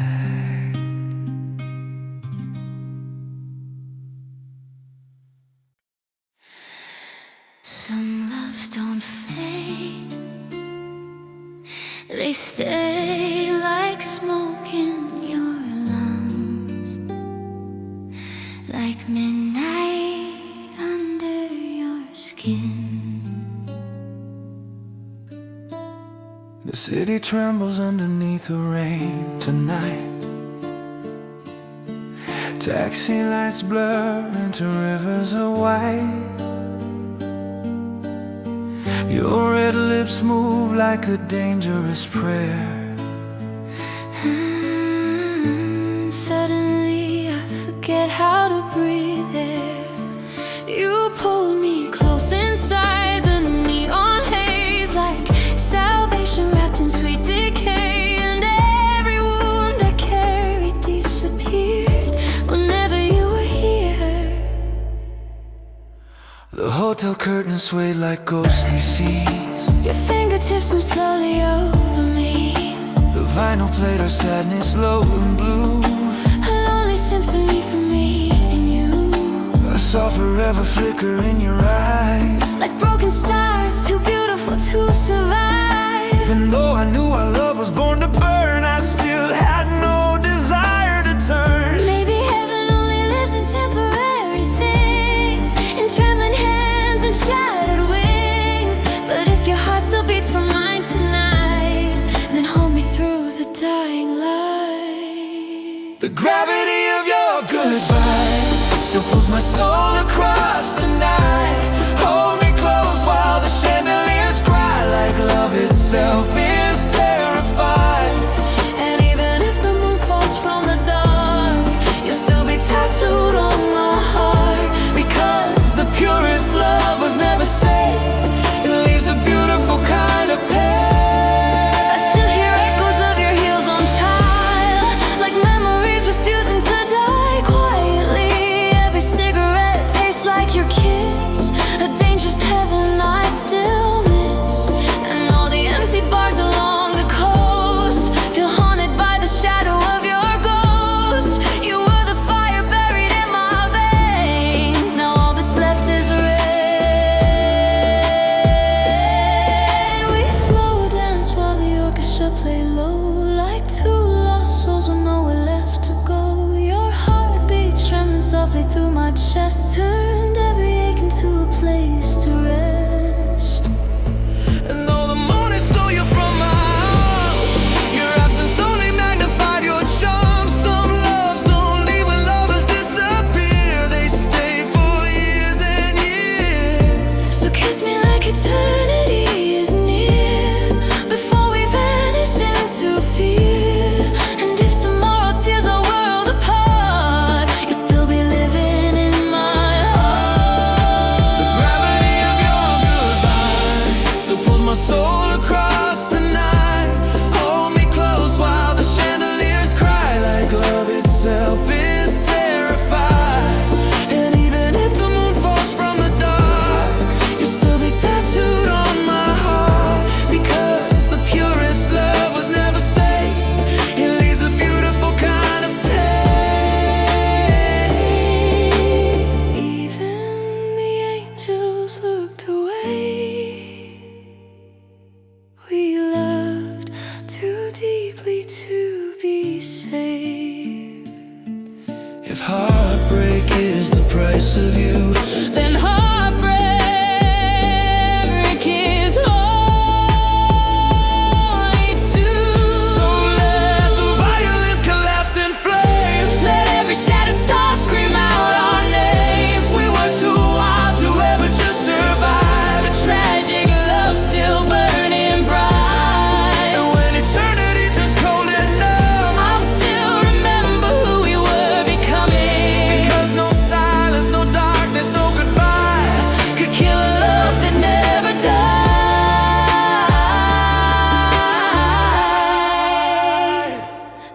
A: Some loves don't fade, they stay like smoke in your lungs, like midnight under your skin. The city trembles underneath the rain tonight. Taxi lights blur into rivers of white. Your red lips move like a dangerous prayer.
B: Suddenly I forget how to breathe there. You pulled me close inside the neon haze, like salvation wrapped in sweet decay. And every wound I carried disappeared whenever you were here.
A: The hotel curtains swayed like ghostly seas.
B: Your fingertips moved slowly over me.
A: The vinyl played our sadness low and blue.
B: A lonely symphony for me and you.
A: I saw forever flicker in your eyes,
B: like broken stars, too beautiful to survive.
A: Even though I knew our love was born to burn, I still had no desire to turn.
B: Maybe heaven only lives in temporary things, in trembling hands and shattered wings. But if your heart still beats for mine tonight, hold me through the dying light.
A: The gravity of your pulls my soul across the night. Hold me close while the chandeliers cry, like love itself is terrified. And even if the moon falls from the dark, you'll still be tattooed on my heart. Because the purest love was never safe. It leaves a beautiful kind of pain. I still hear echoes of your heels on tile, like memories refusing to die quietly. Every cigarette tastes like your kiss, a dangerous heaven I still miss. And all the empty bars along the coast feel haunted by the shadow of your ghost. You were the fire buried in my veins. Now all that's left is rain. We slow dance while the orchestra play low, like two lost souls with nowhere left to go. Your heartbeat trembling softly through my chest turned every ache into a place to rest. And though the morning stole you from my arms, your absence only magnified your charm. Some loves don't leave when lovers disappear. They stay for years and years. So kiss me like eternity is near, before we vanish into fear. And if tomorrow tears our world apart, you'll still be living in my heart. The gravity of your goodbye still pulls my soul across the night. Hold me close while the chandeliers cry, like love itself is terrified. And even if the moon falls from the dark, you'll still be tattooed on my heart. Because the purest love was never safe. It leaves a beautiful kind of pain. Even the angels looked away. We loved too deeply to be saved. If heartbreak is the price of you, then heartbreak is only too. So let the violence collapse in flames. Let every shattered star scream out our names. We were too wild to ever just survive a tragic love still burning bright. And when eternity turns cold and numb, I'll still remember who we were becoming. Because no silence, no darkness, no goodbye could kill a love that never died.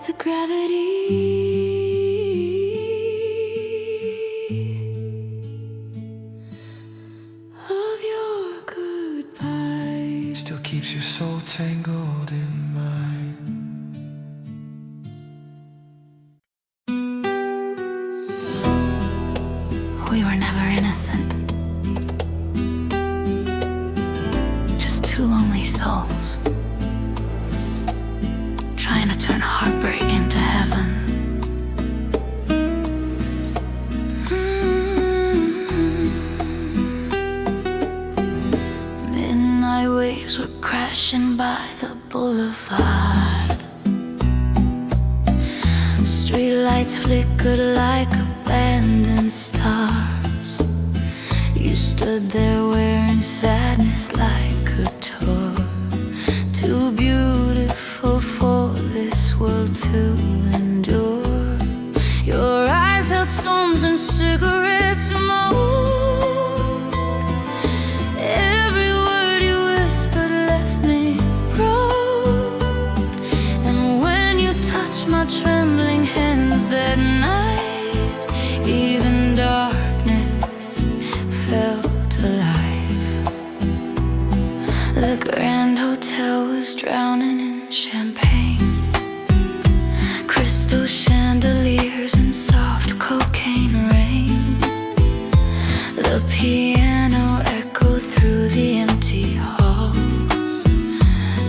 A: The gravity of your goodbye still keeps your soul tangled in mine.
C: We were never innocent, just two lonely souls trying to turn heartbreak into heaven. Midnight waves were crashing by the boulevard. Streetlights flickered like abandoned stars. You stood there wearing sadness like a tour, too beautiful for this world to endure. Your eyes held storms and cigarette smoke. Every word you whispered left me broke. And when you touched my trembling hands that night, even darkness felt alive. The Grand Hotel was drowning in champagne, crystal chandeliers and soft cocaine rain. The piano echoed through the empty halls,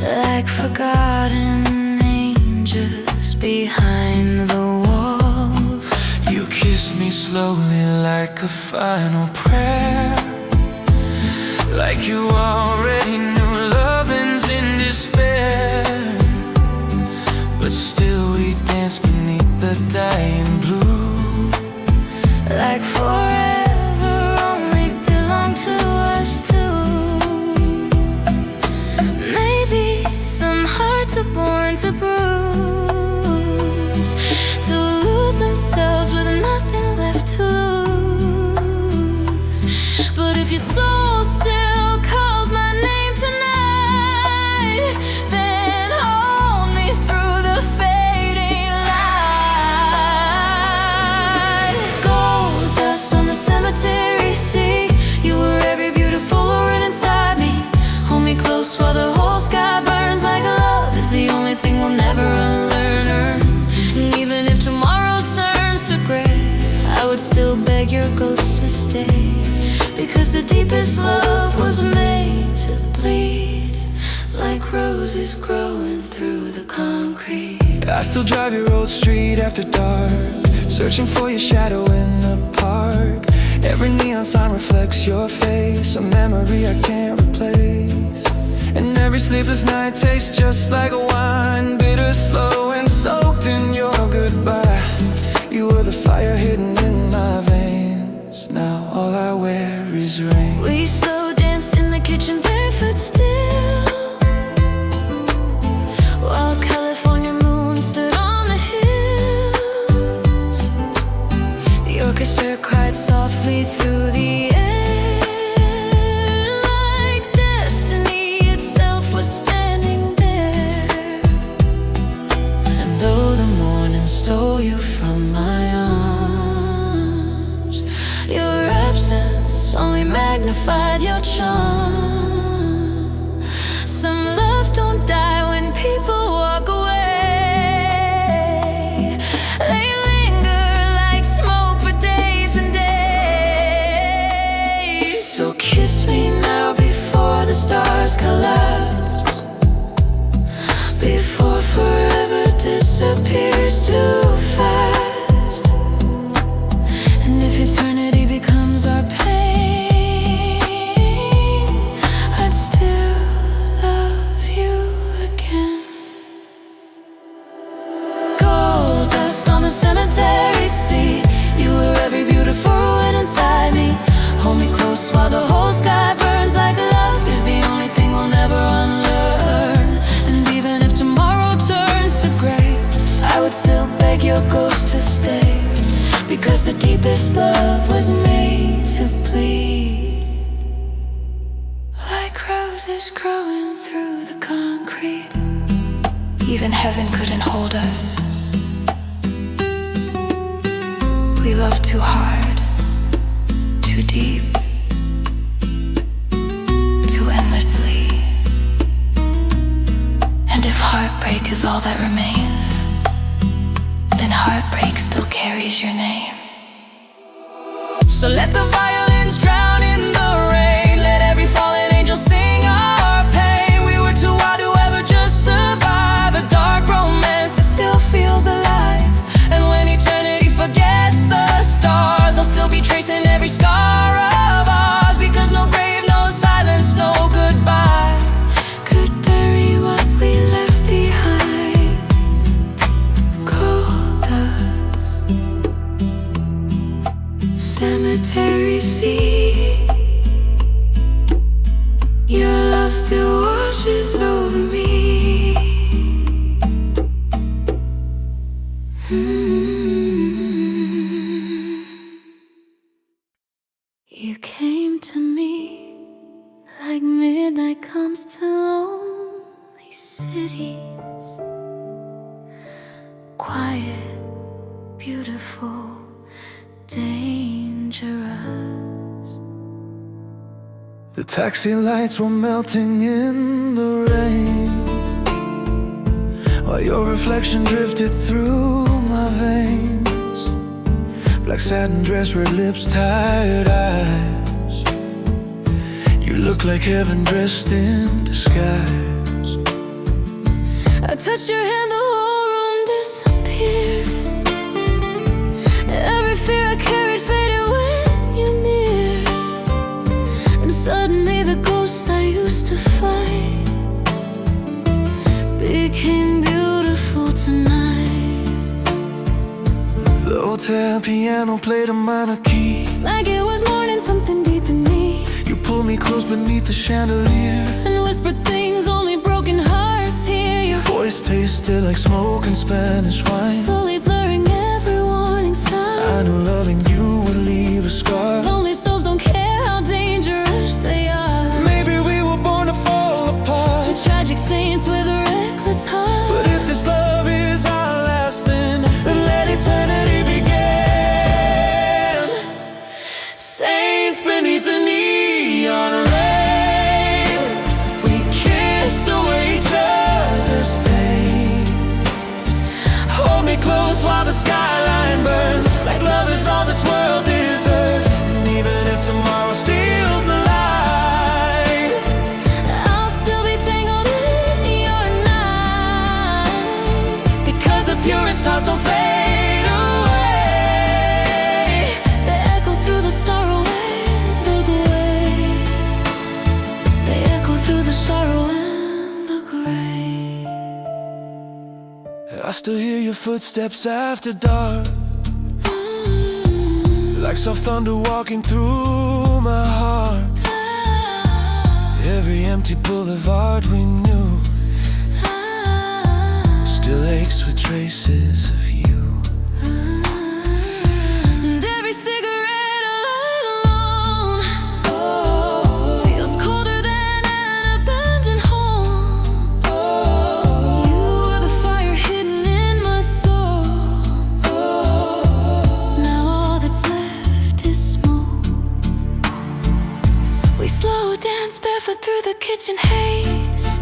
C: like forgotten angels behind the walls.
A: You kissed me slowly like a final prayer, like you already knew loving's in despair. But still we danced beneath the dying blue,
C: like forever only belong to us two. Maybe some hearts are born to bruise, to lose themselves with nothing left to lose. But if your soul still calls my name tonight, then hold me through the fading light. Gold dust on the cemetery sea, you were every beautiful Lauren inside me. Hold me close while the whole sky burns like love is the only thing we'll never unlearn. And even if tomorrow turns to gray, I would still beg your ghost to stay, because the deepest love was made to bleed, like roses growing through the concrete.
A: I still drive your old street after dark, searching for your shadow in the park. Every neon sign reflects your face, a memory I can't replace. And every sleepless night tastes just like a wine, bitter, slow, and soaked in your goodbye. You were the fire hidden in my veins, now all I wear is rain.
C: We slow danced in the kitchen barefoot still, while California moon stood on the hills. The orchestra cried softly through the air, like destiny itself was standing there. And though the morning stole you from my arms, your absence only magnified your charm. Some loves don't die when people walk away, they linger like smoke for days and days. So kiss me now before the stars collapse, before forever disappears too fast. And if eternity becomes our pain, I'd still love you again. Gold dust on the cemetery sea, you were every beautiful ruin inside me. Hold me close while the whole sky burns like love is the only thing we'll never unlearn. And even if tomorrow turns to gray, I would still beg your ghost to stay, because the deepest love was made to bleed, like roses growing through the concrete. Even heaven couldn't hold us. We loved too hard, too deep, too endlessly. And if heartbreak is all that remains, then heartbreak still carries your name. So let the violins drown in the rain, let every fallen angel sing our pain. We were too wild to ever just survive a dark romance that still feels alive. And when eternity forgets the stars, I'll still be tracing every scar of ours, because no grave, no silence, no goodbye could bury what we left behind. Cold dust, cemetery sea, your love still washes over me. You came to me like midnight comes to lonely cities, quiet, beautiful, dangerous.
A: The taxi lights were melting in the rain, while your reflection drifted through my veins. Black satin dress, red lips, tired eyes. You look like heaven dressed in disguise.
C: I touched your hand, the whole room disappeared. Every fear I carried faded when you're near. And suddenly the ghosts I used to fight became beautiful tonight.
A: Though hotel piano played a minor key,
B: like it was morning, something deep in me.
A: you pulled me close beneath the chandelier
B: And whispered things only broken hearts hear. Your
A: voice tasted like smoke and Spanish wine.
B: slowly blurring every warning sign.
A: I knew loving you would leave a scar.
B: Lonely souls don't care how dangerous they are.
A: Maybe we were born to fall apart,
B: Two tragic saints with a reckless heart.
A: but if this love is our last sin, then let eternity begin. Saints beneath the neon rain, we kissed away each other's pain. Hold me close while the skyline burns, like love is all this world deserves. And even if tomorrow steals the light,
B: I'll still be tangled in your night,
A: because the purest hearts don't fade away.
B: they echo through the sorrow and the grave. They echo through the sorrow and the grave.
A: I still hear your footsteps after dark, like soft thunder walking through my heart. Every empty boulevard we knew still aches with traces of you.
B: And every cigarette alight alone feels colder than an abandoned home. You were the fire hidden in my soul. Now all that's left is smoke. We slow dance barefoot through the kitchen haze,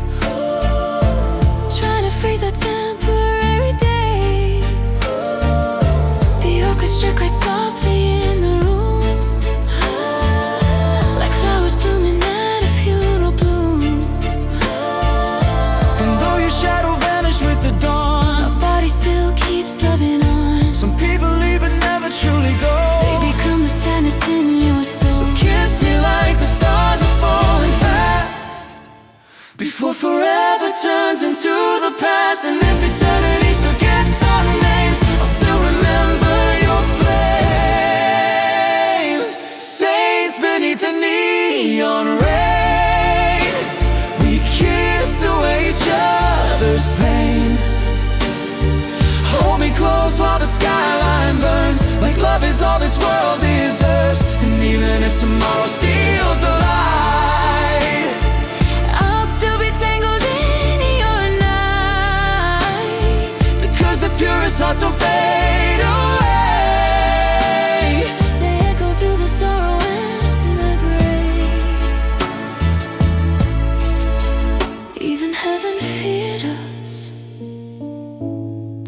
B: trying to freeze our temporary days. The orchestra cried softly in the room, like flowers blooming at a funeral bloom.
A: And though your shadow vanished with the dawn,
B: Our body still keeps loving on.
A: some people leave but never truly go.
B: They become the sadness in your
A: So
B: soul.
A: kiss me like the stars are falling fast, before forever turns into the past. And if eternity forgets our names, I'll still remember your flames. Saints beneath the neon rain, we kissed away each other's pain. Hold me close while the skyline burns, like love is all this world deserves. And even if tomorrow steals the light,
B: I'll still be tangled in your night,
A: because the purest hearts don't fade away.
B: they echo through the sorrow and the grave. Even heaven feared us,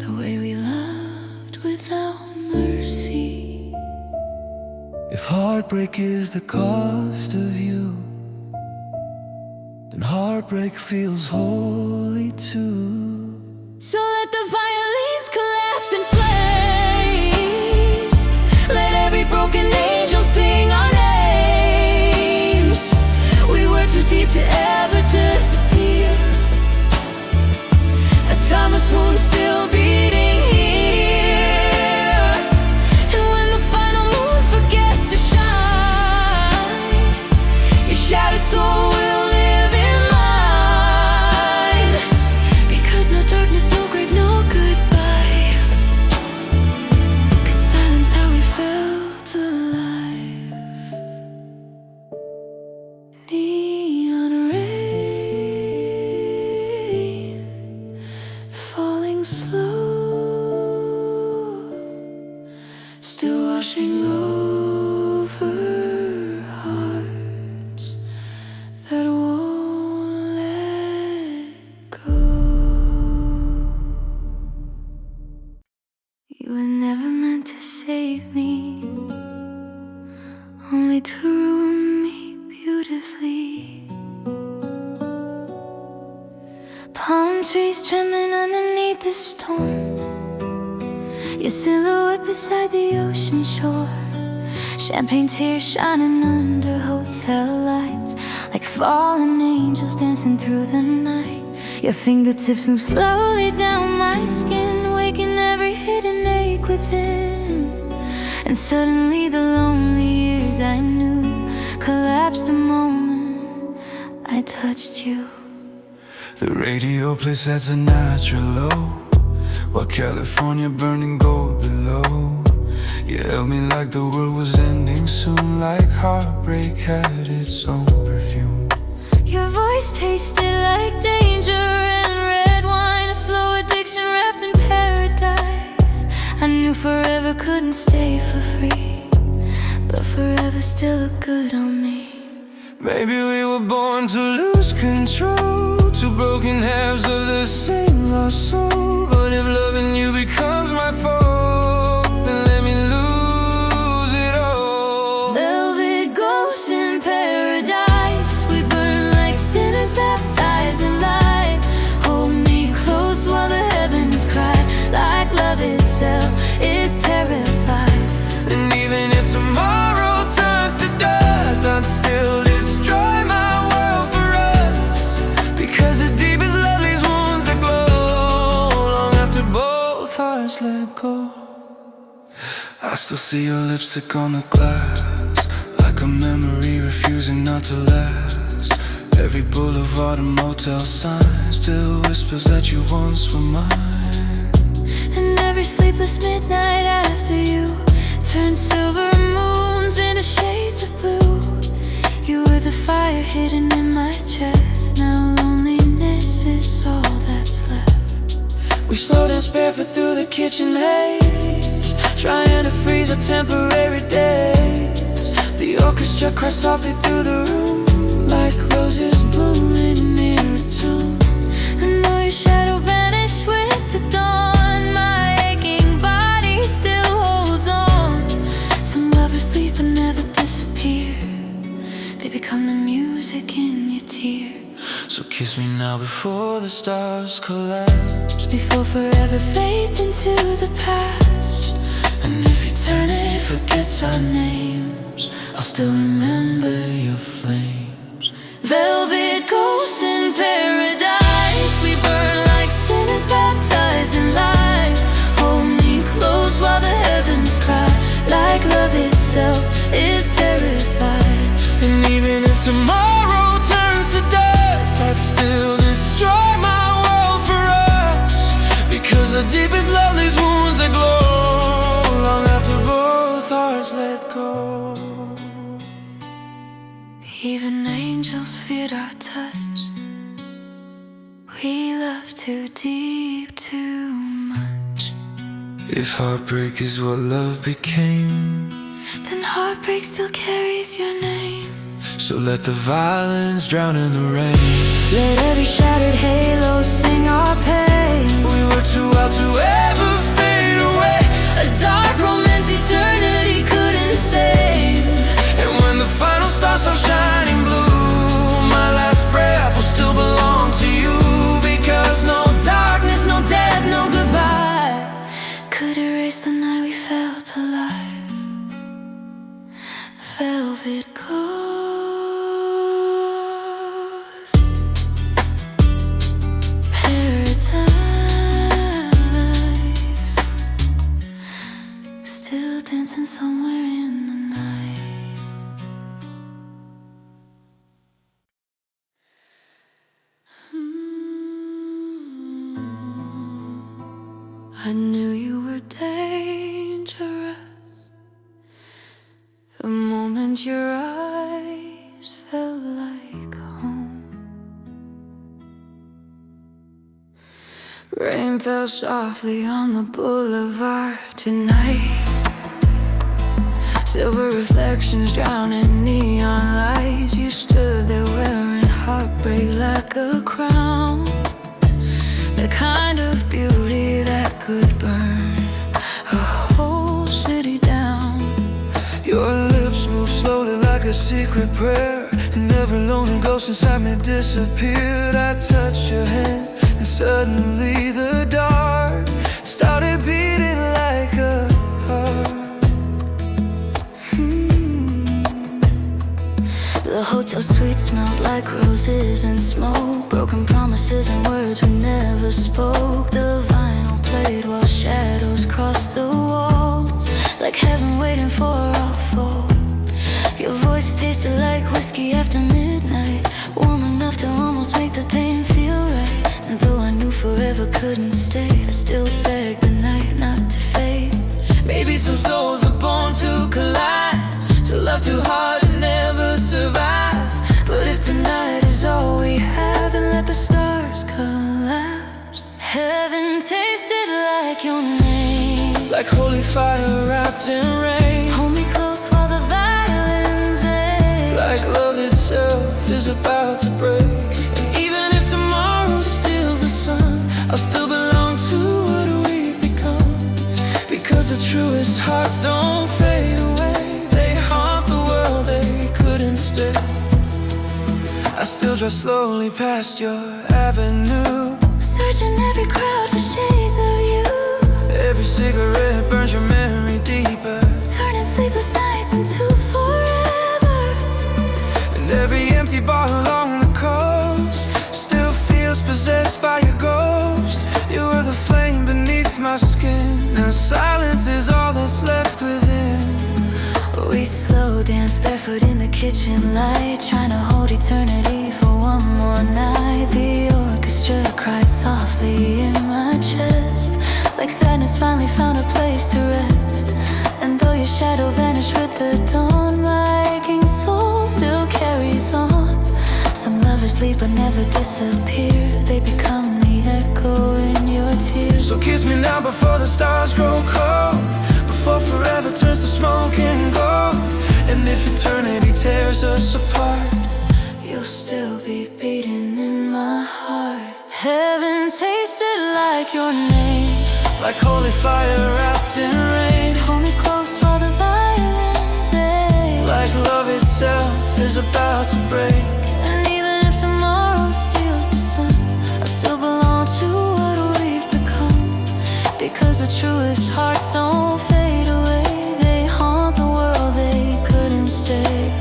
B: the way we loved without mercy.
A: If heartbreak is the cost of you, then heartbreak feels holy too.
B: So let the violins collapse in flames. Let every broken angel sing our names. We were too deep to ever disappear, a timeless wound still beating here. And when the final moon forgets to shine, your shattered soul will live in mine. Because no darkness, no grave, no goodbye could silence how we felt alive. Neon rain falling slow, still washing over hearts that won't let go. You were never meant to save me, only to ruin me beautifully. Palm trees trembling underneath the storm, your silhouette beside the ocean shore. Champagne tears shining under hotel lights, like fallen angels dancing through the night. Your fingertips move slowly down my skin, waking every hidden ache within. And suddenly the lonely years I knew collapsed the moment I touched you.
A: The radio plays sets a natural low, while California burning gold below. You held me like the world was ending soon, like heartbreak had its own perfume.
B: Your voice tasted like danger and red wine, a slow addiction wrapped in paradise. I knew forever couldn't stay for free, but forever still looked good on me.
A: Maybe we were born to lose control, two broken halves of the same lost soul. But if loving you becomes my fault, then let me lose it all.
B: Velvet ghosts in paradise, we burn like sinners baptized in light. Hold me close while the heavens cry, like love itself is terrified.
A: And even if tomorrow turns to dust, I'd still destroy my world for us, because the deepest love leaves wounds that glow long after both hearts let go. I still see your lipstick on the glass, like a memory refusing not to last. Every boulevard and motel sign still whispers that you once were mine.
B: And every sleepless midnight after you turned silver moons into shades of blue. You were the fire hidden in my chest. Now loneliness is all that's left.
A: We slow dance barefoot through the kitchen haze, trying to freeze our temporary days. The orchestra cries softly through the room, like roses blooming near a tomb.
B: I know your shadow vanished with the dawn. My aching body still holds on. Some lovers leave but never disappear. They become the music in your tear.
A: So kiss me now before the stars collapse,
B: before forever fades into the past.
A: and if eternity forgets our names, I'll still remember your flames.
B: Velvet ghosts in paradise, we burn like sinners baptized in light. Hold me close while the heavens cry, like love itself is terrified.
A: And even if tomorrow turns to dust, I'd still destroy my world for us, because the deepest love leaves wounds that glow long after both hearts let go.
B: Even angels feared our touch. We love too deep, too much.
A: If heartbreak is what love became,
B: then heartbreak still carries your name.
A: so let the violence drown in the rain.
B: Let every shattered halo sing our pain.
A: We were too wild to ever fade away,
B: A dark romance eternity couldn't save.
A: and when the final stars stop shining blue, my last breath will still belong to you, because no
B: Darkness, no death, no goodbye could erase the night we felt alive. Velvet ghost, paradise, still dancing somewhere in the night. I knew you were dangerous the moment your eyes felt like home. Rain fell softly on the boulevard tonight, silver reflections drowning neon lights. You stood there wearing heartbreak like a crown, the kind of beauty that could burn a whole city down.
A: Your lips move slowly like a secret prayer, and every lonely ghost inside me disappeared. I touched your hand, and suddenly the dark started beating like a heart.
B: The hotel suite smelled like roses and smoke, broken promises and words we never spoke. The vinyl played while shadows crossed the walls, like heaven waiting for our fall. Your voice tasted like whiskey after midnight, warm enough to almost make the pain feel right. And though I knew forever couldn't stay, I still begged the night not to fade.
A: Maybe some souls are born to collide, to love too hard and never survive. But if tonight is all we have, then let the stars collapse.
B: Heaven tasted like your name,
A: like holy fire wrapped in rain.
B: hold me close while the violins ache,
A: like love itself is about to break. And even if tomorrow steals the sun, I'll still belong to what we've become. Because the truest hearts don't fade away, they haunt the world they couldn't stay. I still drive slowly past your avenue,
B: searching every crowd for shades of you.
A: every cigarette burns your memory deeper,
B: turning sleepless nights into forever.
A: and every empty bar along the coast still feels possessed by your ghost. You were the flame beneath my skin, now silence is all that's left within.
B: We slow dance barefoot in the kitchen light, trying to hold eternity for one more night. The orchestra cried softly in my chest, like sadness finally found a place to rest. And though your shadow vanished with the dawn, my aching soul still carries on. Some lovers leave but never disappear, they become the echo in your tears.
A: So kiss me now before the stars grow cold, before forever turns to smoke and gold. And if eternity tears us apart,
B: you'll still be beating in my heart. Heaven tasted like your name,
A: like holy fire wrapped in rain.
B: hold me close while the violins ache,
A: like love itself is about to break.
B: and even if tomorrow steals the sun, I still belong to what we've become. Because the truest hearts don't fade away, they haunt the world they couldn't stay.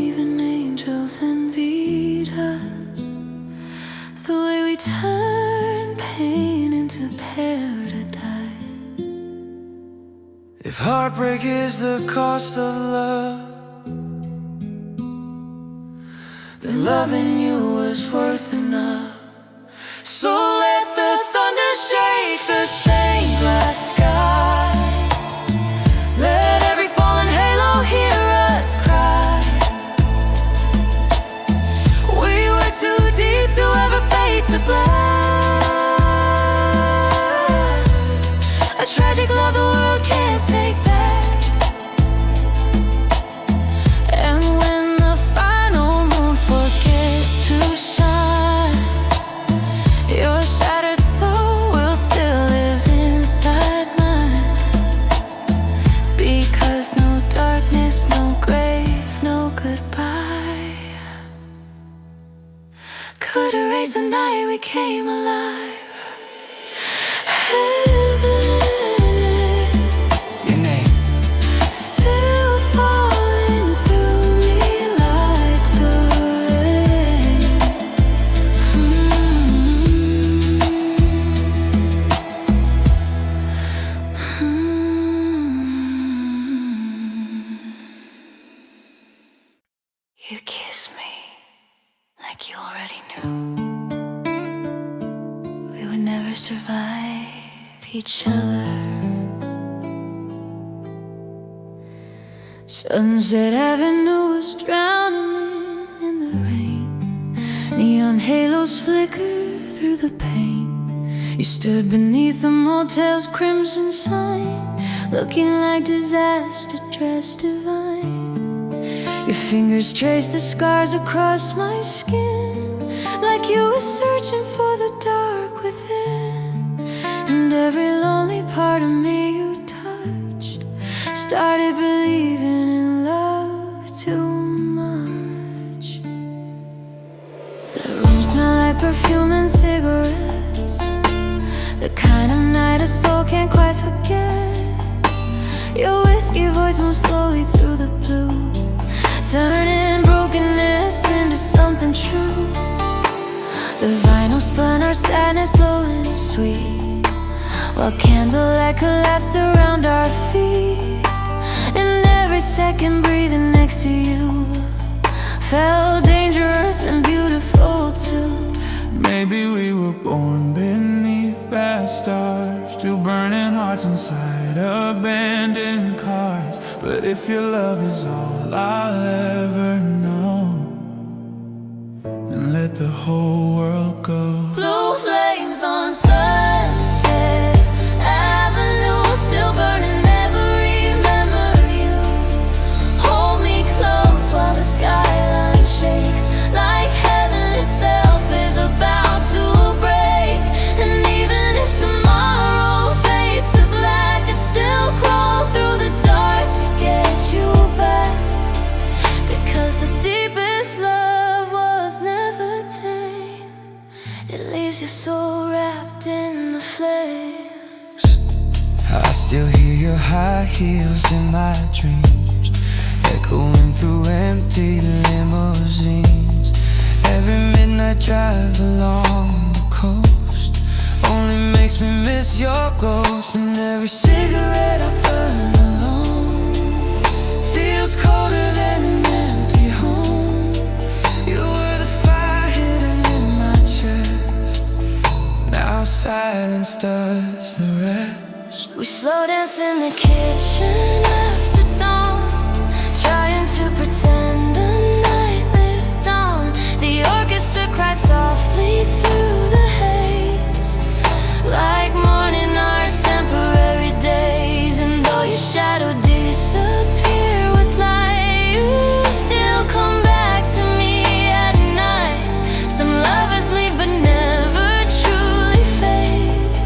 B: Even angels envied us, the way we turn pain into paradise.
A: If heartbreak is the cost of love, then loving you was worth enough. So let the thunder shake the stained glass sky, let every fallen halo hear us cry. We were too deep to ever fade to black,
B: A tragic love the world can't take back. And when the final moon forgets to shine, your shattered soul will still live inside mine. Because no darkness, no grave, no goodbye could erase the night we came alive.
A: your name.
B: Still falling through me like the rain. You kiss me like you already knew we would never survive each other. Sunset Avenue was drowning in the rain, neon halos flicker through the pain. You stood beneath the motel's crimson sign, looking like disaster dressed divine. Your fingers traced the scars across my skin, like you were searching for the dark within. And every lonely part of me you touched started believing in love too much. The room smelled like perfume and cigarettes, the kind of night a soul can't quite forget. Your whiskey voice moved slowly through the blue, turning brokenness into something true. The vinyl spun our sadness low and sweet, while candlelight collapsed around our feet. And every second breathing next to you felt dangerous and beautiful too.
A: Maybe we were born beneath bad stars, two burning hearts inside abandoned cars. But if your love is all I'll ever know, then let the whole world go.
B: Blue flames on Sunset Avenue, still burning, never remember you. Hold me close while the skyline shakes, like heaven itself is about to break. And even if tomorrow fades to black, I'd still crawl through the dark to get you back. Because the deepest love was never tame, it leaves you so wrapped in the flames.
A: I still hear your high heels in my dreams, echoing through empty limousines. Every midnight drive along the coast only makes me miss your ghost. And every cigarette I burn alone feels colder than an empty home. You were the fire hidden in my chest, now silence does the rest.
B: We slow dance in the kitchen after dawn, trying to pretend the night lived on. The orchestra cries softly through the haze, like morning our temporary days. And though your shadow disappear with light, you still come back to me at night. Some lovers leave but never truly fade,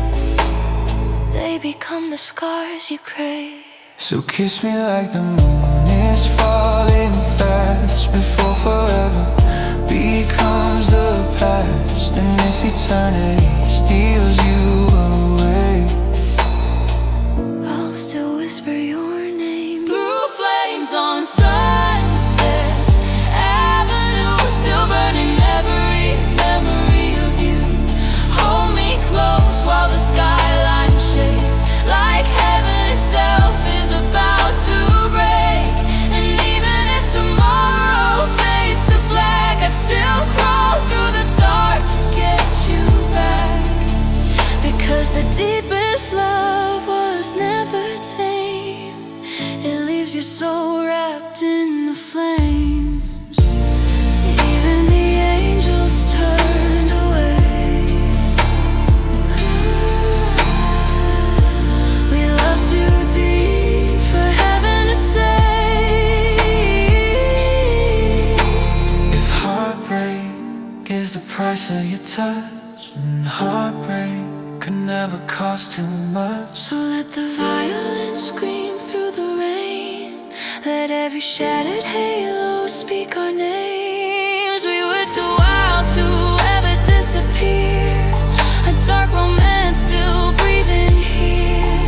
B: they become the scars you crave.
A: So kiss me like the moon is falling fast, before forever becomes the past. And if eternity steals you away,
B: I'll still whisper your name. Blue flames on Sunset Avenue, still burning, every memory of you. Hold me close while the skyline shakes, like heaven itself is about to break. And even if tomorrow fades to black, I'd still crawl through the dark to get you back. Because the deepest love was never tame, it leaves you so wrapped in the flames. Even the angels turned away. We love too deep for heaven to say.
A: if heartbreak is the price of your touch, and heartbreak could never cost too much.
B: So let the violin scream through the rain, let every shattered halo speak our names. We were too wild to ever disappear, a dark romance still breathing here.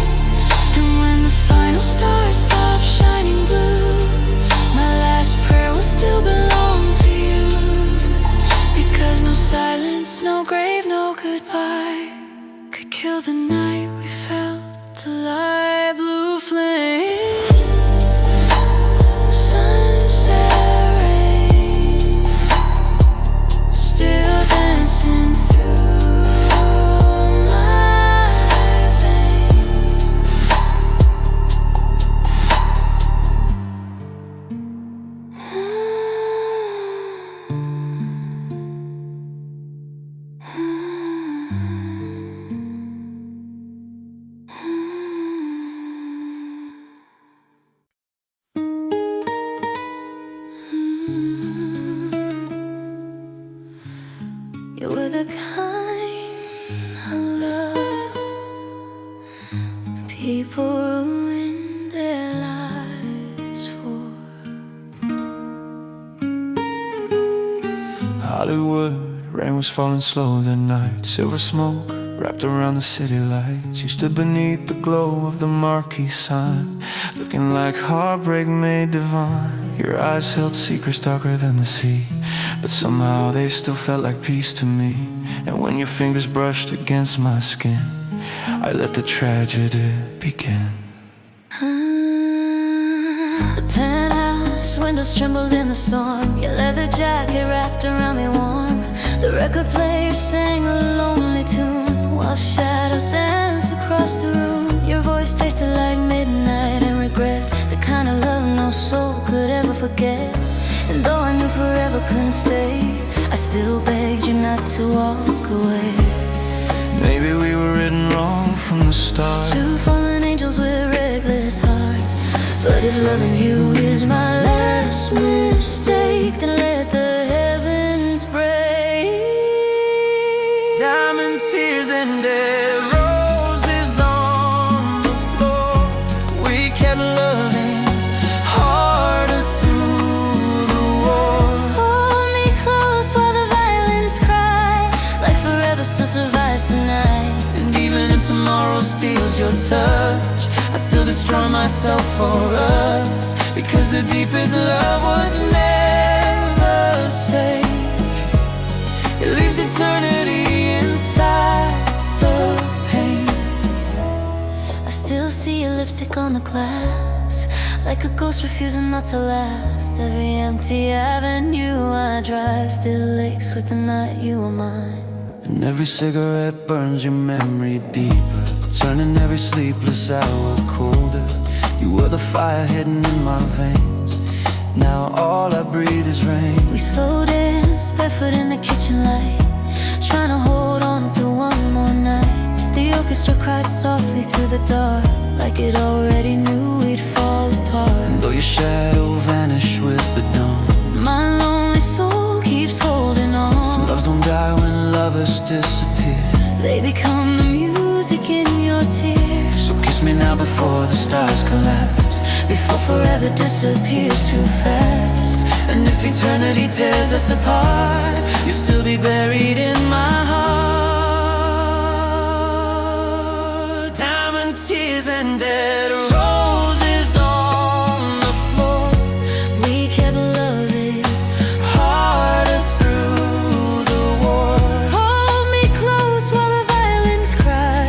B: And when the final stars stop shining blue, my last prayer will still belong to you. Because no silence, no grave, no goodbye could kill the night we felt alive. Blue flames, sunset rain, still dancing through my veins. You were the kind of love people ruin their lives for.
A: Hollywood, rain was falling slow that night. Silver smoke wrapped around the city lights. You stood beneath the glow of the marquee sign, looking like heartbreak made divine. Your eyes held secrets darker than the sea, but somehow they still felt like peace to me. And when your fingers brushed against my skin, I let the tragedy begin.
B: The penthouse windows trembled in the storm. Your leather jacket wrapped around me warm. The record player sang a lonely tune while shadows danced across the room. Your voice tasted like midnight and regret, the kind of love no soul could ever forget. And though I knew forever couldn't stay, I still begged you not to walk away.
A: Maybe we were written wrong from the start,
B: two fallen angels with reckless hearts. But if loving you is my last mistake, then let the heavens break.
A: Diamond tears and dead roses on the floor. We kept loving harder through the war.
B: Hold me close while the violins cry, like forever still survives tonight.
A: And even if tomorrow steals your touch, I'd still destroy myself for us, because the deepest love was never safe. It leaves eternity inside the pain.
B: I still see your lipstick on the glass, like a ghost refusing not to last. Every empty avenue I drive still aches with the night you were mine.
A: And every cigarette burns your memory deeper, turning every sleepless hour colder. You were the fire hidden in my veins. Now all I breathe is rain.
B: We slow dance barefoot in the kitchen light, trying to hold on to one more night. The orchestra cried softly through the dark, like it already knew we'd fall apart.
A: And though your shadow vanished with the dawn,
B: my lonely soul keeps holding on.
A: some loves don't die when lovers disappear,
B: they become the music in your tears.
A: So kiss me now before the stars collapse,
B: before forever disappears too fast.
A: and if eternity tears us apart, you'll still be buried in my heart. Diamond tears and dead roses on the floor.
B: We kept loving
A: harder through the war.
B: hold me close while the violins cry,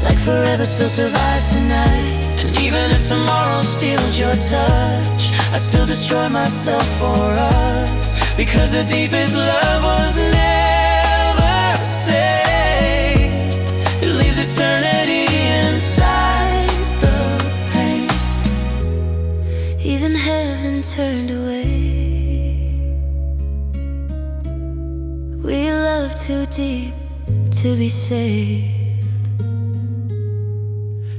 B: like forever still survives tonight.
A: And even if tomorrow steals your touch, I'd still destroy myself for us, because the deepest love was never safe. It leaves eternity inside the pain.
B: Even heaven turned away. We love too deep to be safe.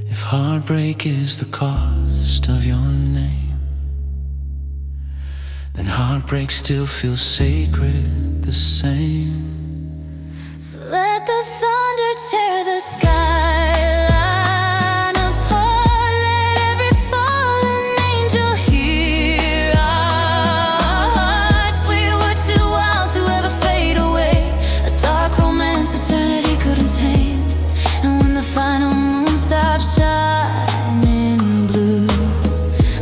A: If heartbreak is the cost of your name, then heartbreak still feels sacred the same.
B: So let the thunder tear the skyline apart. Let every fallen angel hear our hearts. We were too wild to ever fade away, a dark romance eternity couldn't tame. And when the final moon stopped shining blue,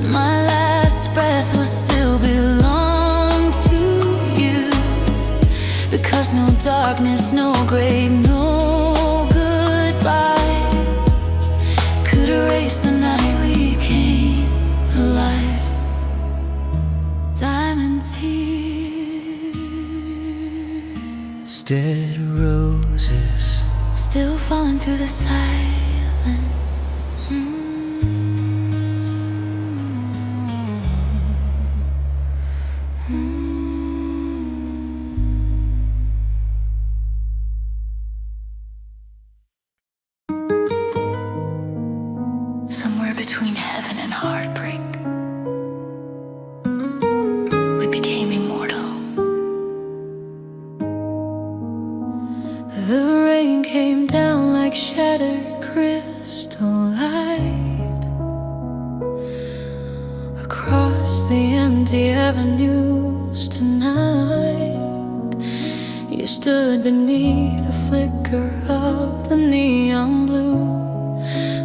B: my last breath will still belong to you, because no darkness, no grave, no goodbye could erase the night we came alive. Diamond tears,
A: Dead roses,
B: still falling through the silence. Somewhere between heaven and heartbreak, we became immortal. The rain came down like shattered crystal light across the empty avenues tonight. You stood beneath the flicker of the neon blue,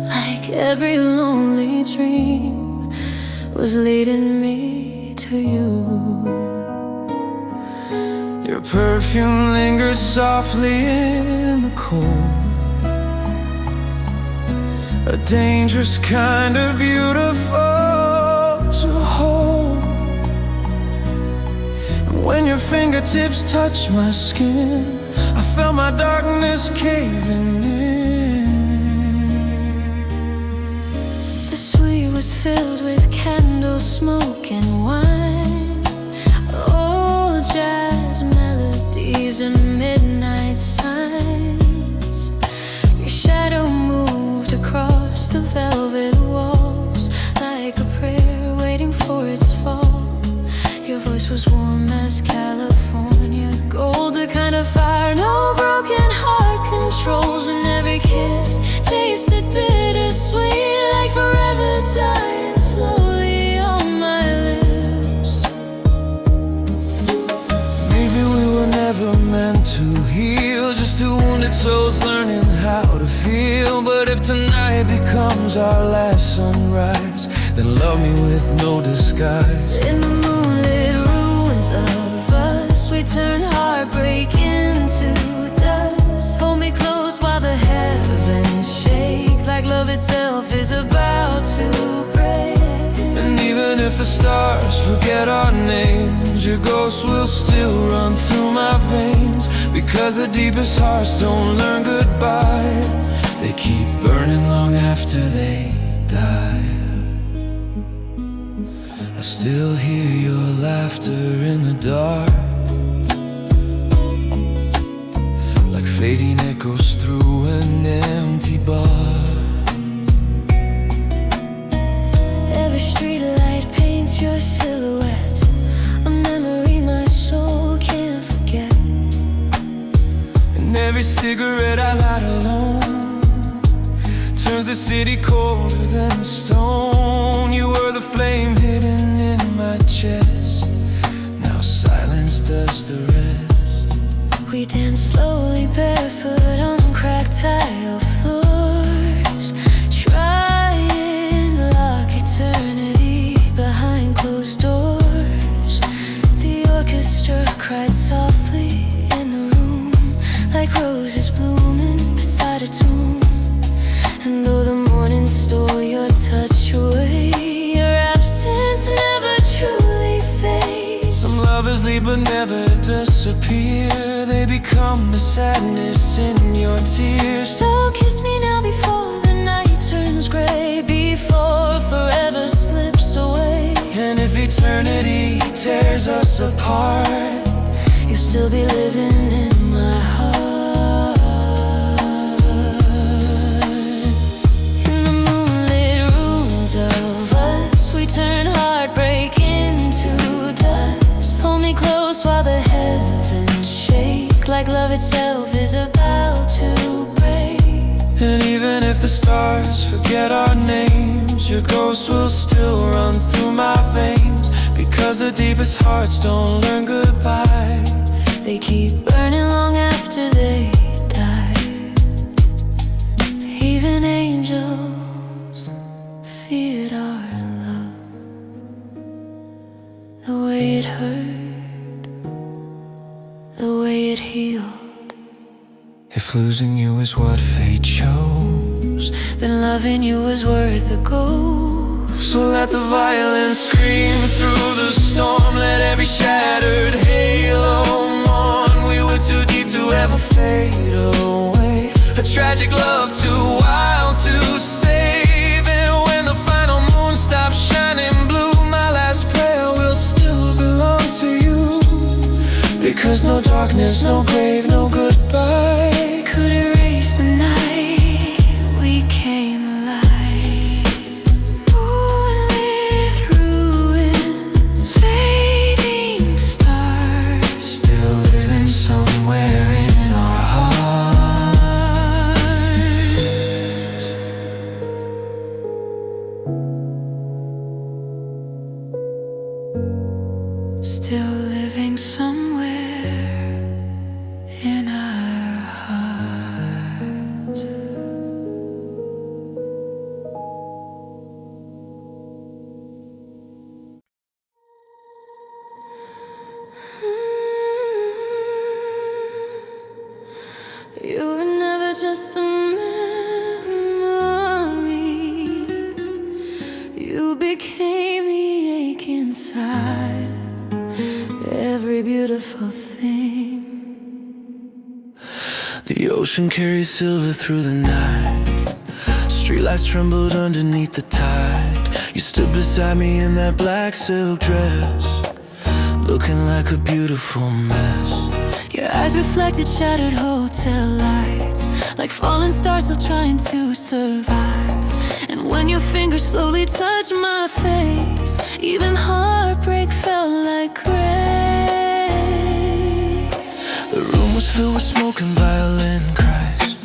B: like every lonely dream was leading me to you.
A: your perfume lingers softly in the cold, a dangerous kind of beautiful to hold. And when your fingertips touch my skin, I felt my darkness caving in.
B: The suite was filled with candle smoke and wine, old jazz melodies and midnight signs. Your shadow moved across the velvet walls like a prayer waiting for its fall. Your voice was warm as California gold, the kind of fire no broken heart controls. And every kiss tasted bittersweet, like forever dying slowly on my lips.
A: Maybe we were never meant to heal, just two wounded souls learning how to feel. But if tonight becomes our last sunrise, then love me with no disguise.
B: In the moonlit ruins of us, we turn heartbreak into dust. Hold me close while the heavens shake, like love itself is about to break.
A: And even if the stars forget our names, your ghost will still run through my veins. Because the deepest hearts don't learn goodbye, they keep burning long after they die. I still hear your laughter in the dark, like fading echoes through an empty bar.
B: Every street light paints your silhouette, a memory my soul can't forget.
A: And every cigarette I light alone turns the city colder than stone. You were the flame hidden in my chest, now silence does the rest.
B: We dance slowly barefoot on cracked tile floors, trying to lock eternity behind closed doors. The orchestra cried softly in the room, like roses blooming beside a tomb. And though the morning stole your touch away, your absence never truly fades.
A: Some lovers leave but never disappear, they become the sadness in your tears.
B: So kiss me now before the night turns gray, before forever slips away.
A: And if eternity tears us apart,
B: you'll still be living in my heart. In the moonlit ruins of us, we turn heartbreak into dust. Hold me close while the heavens shake, like love itself is about to break.
A: and even if the stars forget our names, your ghost will still run through my veins. Because the deepest hearts don't learn goodbye,
B: they keep burning long after they die. Even angels feared our love, the way it hurt, the way it healed.
A: If losing you is what fate chose,
B: then loving you was worth the gold.
A: so let the violence scream through the storm. Let every shattered halo mourn. We were too deep to ever fade away. A tragic love too wild to save. And when the final moon stops shining blue, my last prayer will still belong to you. Because no darkness, no grave, no goodbye
B: could erase the night we came alive. Moonlit ruins, fading stars,
A: still living somewhere in our hearts.
B: still living somewhere in our hearts. You were never just a memory. became the ache inside every beautiful thing.
A: The ocean carries silver through the night. Streetlights trembled underneath the tide. You stood beside me in that black silk dress, looking like a beautiful mess.
B: Your eyes reflected shattered hotel lights, like fallen stars still trying to survive. And when your fingers slowly touched my face, even heartbreak felt like grace.
A: The room was filled with smoke and violin cries,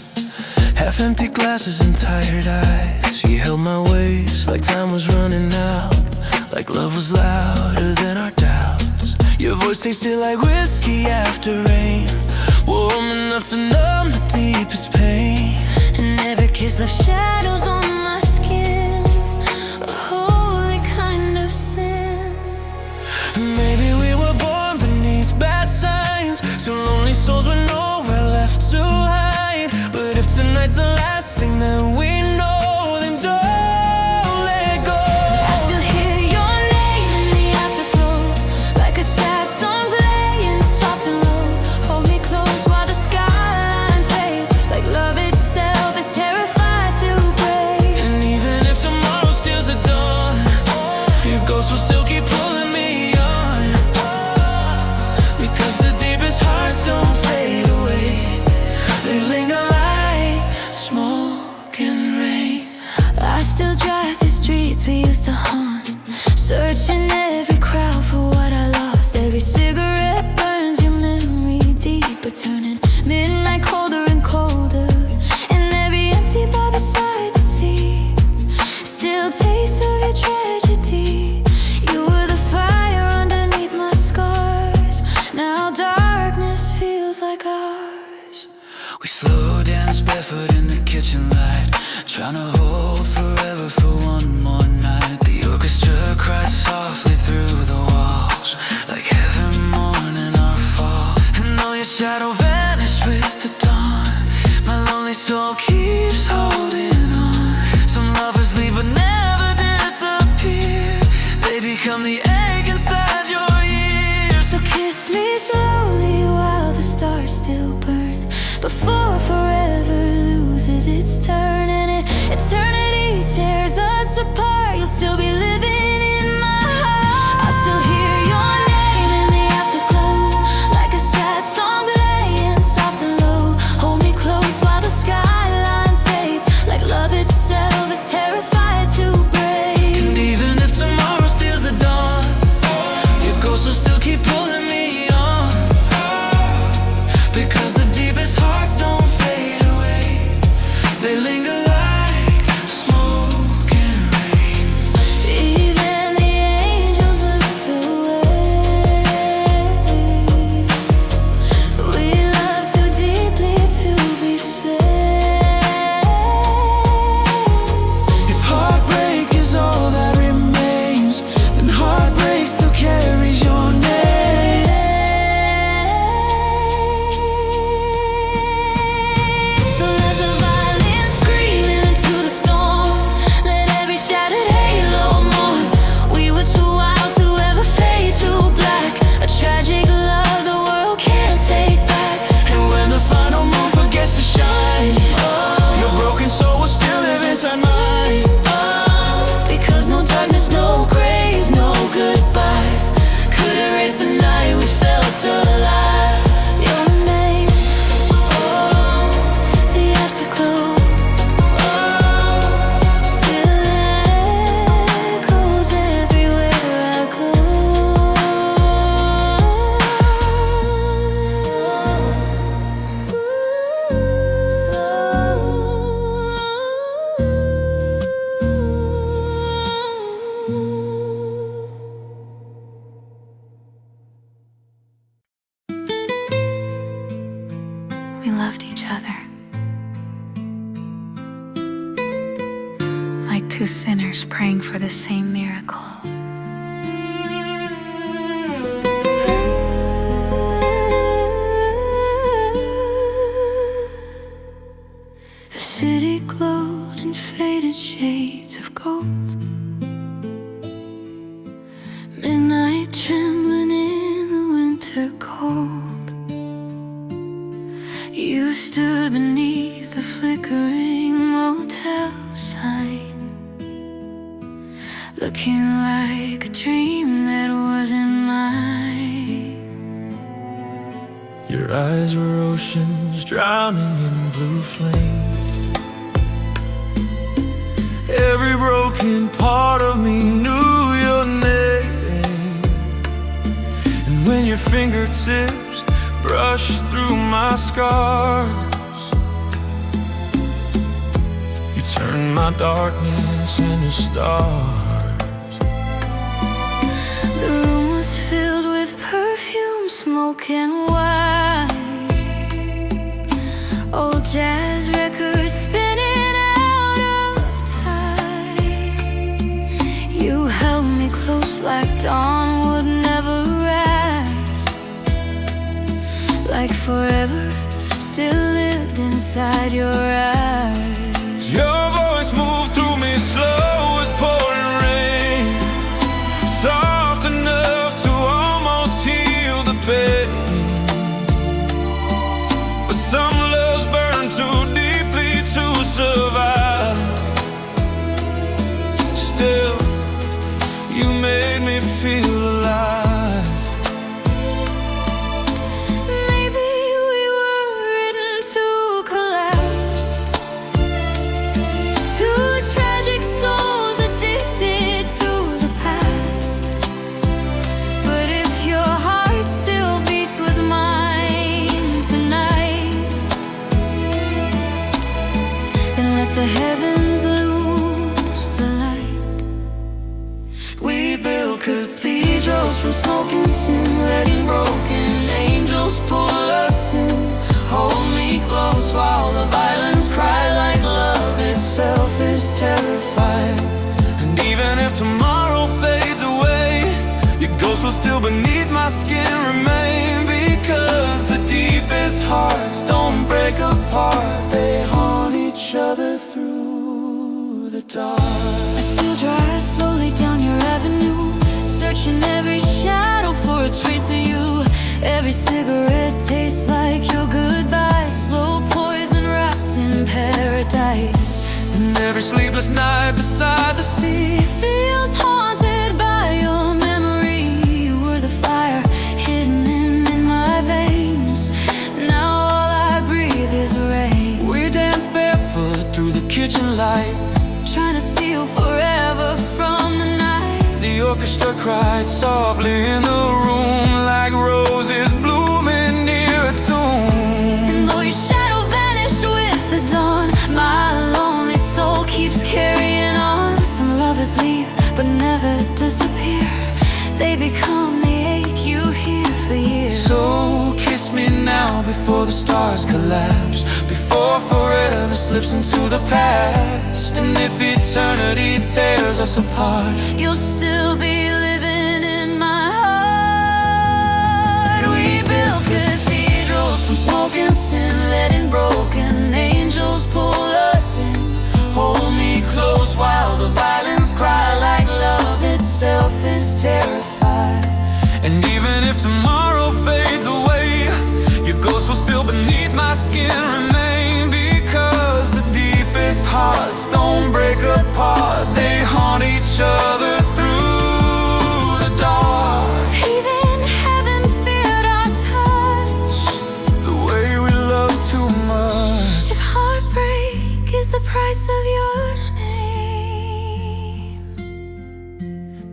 A: half-empty glasses and tired eyes. You held my waist like time was running out, like love was louder than our doubts. Your voice tasted like whiskey after rain, warm enough to numb the deepest pain.
B: And every kiss left shadows on my skin, a holy kind of sin.
A: Maybe we were born beneath bad signs, two lonely souls with nowhere left to hide. But if tonight's the last thing that we know, then don't let go.
B: I still hear your name in the afterglow, like a sad song playing soft and low. Hold me close while the skyline fades, like love itself is terrified to break.
A: And even if tomorrow steals the dawn, your ghost will still keep pulling me on, because the deepest hearts don't fade away, they linger like smoke and rain.
B: I still drive the streets we used to haunt, searching every crowd for what I lost. Every cigarette burns your memory deeper, turning midnight colder and colder. And every empty bar beside the sea still tastes of your tragedy. You were the fire underneath my scars, now darkness feels like ours.
A: We slow dance barefoot in the kitchen light, trying to hold forever for one more night. The orchestra cried softly through the walls, like heaven mourning our fall. And though your shadow vanished with the dawn, my lonely soul keeps holding on. Some lovers leave but never disappear, they become the egg inside your ears.
B: So kiss me slowly while the stars still burn, before forever loses its turn. And eternity tears us apart, you'll still be living in my heart. I still hear your name in the afterglow, like a sad song playing soft and low. Hold me close while the skyline fades, like love itself is terrified to break.
A: And even if tomorrow steals the dawn, your ghost will still keep pulling me on, because the deepest hearts don't fade away, they linger like smoke and rain.
B: Even the angels looked away. We love too deeply to be saved.
A: If heartbreak is all that remains, then heartbreak still carries your name.
B: So let the violin scream into the storm, let every shattered halo mourn. We were too wild to ever fade to black, a tragic love the world can't take back.
A: And when the final moon forgets to shine, your broken soul will still live inside mine.
B: Because no darkness, no grave, no goodbye could erase the night we felt alive. Your name, oh, the afterglow, oh, still echoes everywhere I go. We loved each other, like two sinners praying for the same miracle. The city glowed in faded shades of gold, trembling in the winter cold. You stood beneath the flickering motel sign, looking like a dream that wasn't mine.
A: Your eyes were oceans drowning in blue flame. Every broken part of me knew your name. And when your fingertips brushed through my scars, you turned my darkness into stars.
B: The room was filled with perfume, smoke and wine. Old jazz records spinning out of time. You held me close like dawn would never rise, like forever still lived inside your eyes.
A: Your voice moved through me slow as pouring rain, soft enough to almost heal the pain. But some loves burn too deeply to survive. Still, you made me feel alive.
B: Maybe we were written to collapse, two tragic souls addicted to the past. But if your heart still beats with mine tonight, then let the heavens lose the light.
A: We built
B: Cathedrals from smoke and sin, letting broken angels pull us in. Hold me close while the violence cry, like love itself is terrified.
A: And even if tomorrow fades away, your ghost will still beneath my skin remain. Because the deepest hearts don't break apart, they haunt each other through the dark.
B: I still drive slowly down your avenue, searching every shadow for a trace of you. Every cigarette tastes like your goodbye, slow poison wrapped in paradise.
A: And every sleepless night beside the sea
B: Feels haunted by your memory. You were the fire hidden in my veins. Now all I breathe is rain.
A: we danced barefoot through the kitchen light.
B: Trying to steal forever from the night.
A: The orchestra cried softly in the room, like roses blooming near a tomb.
B: And though your shadow vanished with the dawn, my lonely soul keeps carrying on. Some lovers leave but never disappear. They become the ache you hear for years.
A: So kiss me now before the stars collapse, before forever slips into the past. And if eternity tears us apart,
B: You'll still be living in my heart. We built cathedrals from smoke and sin, letting broken angels pull us in. Hold me close while the violence cry, like love itself is terrified.
A: and even if tomorrow fades away, your ghost will still beneath my skin remain. Because the deepest hearts don't break apart, they haunt each other through the dark.
B: Even heaven feared our touch.
A: The way we love too much,
B: If heartbreak is the price of your name,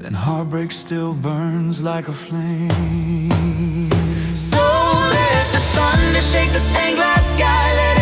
A: then heartbreak still burns like a flame.
B: so let the thunder shake the stained glass sky. Let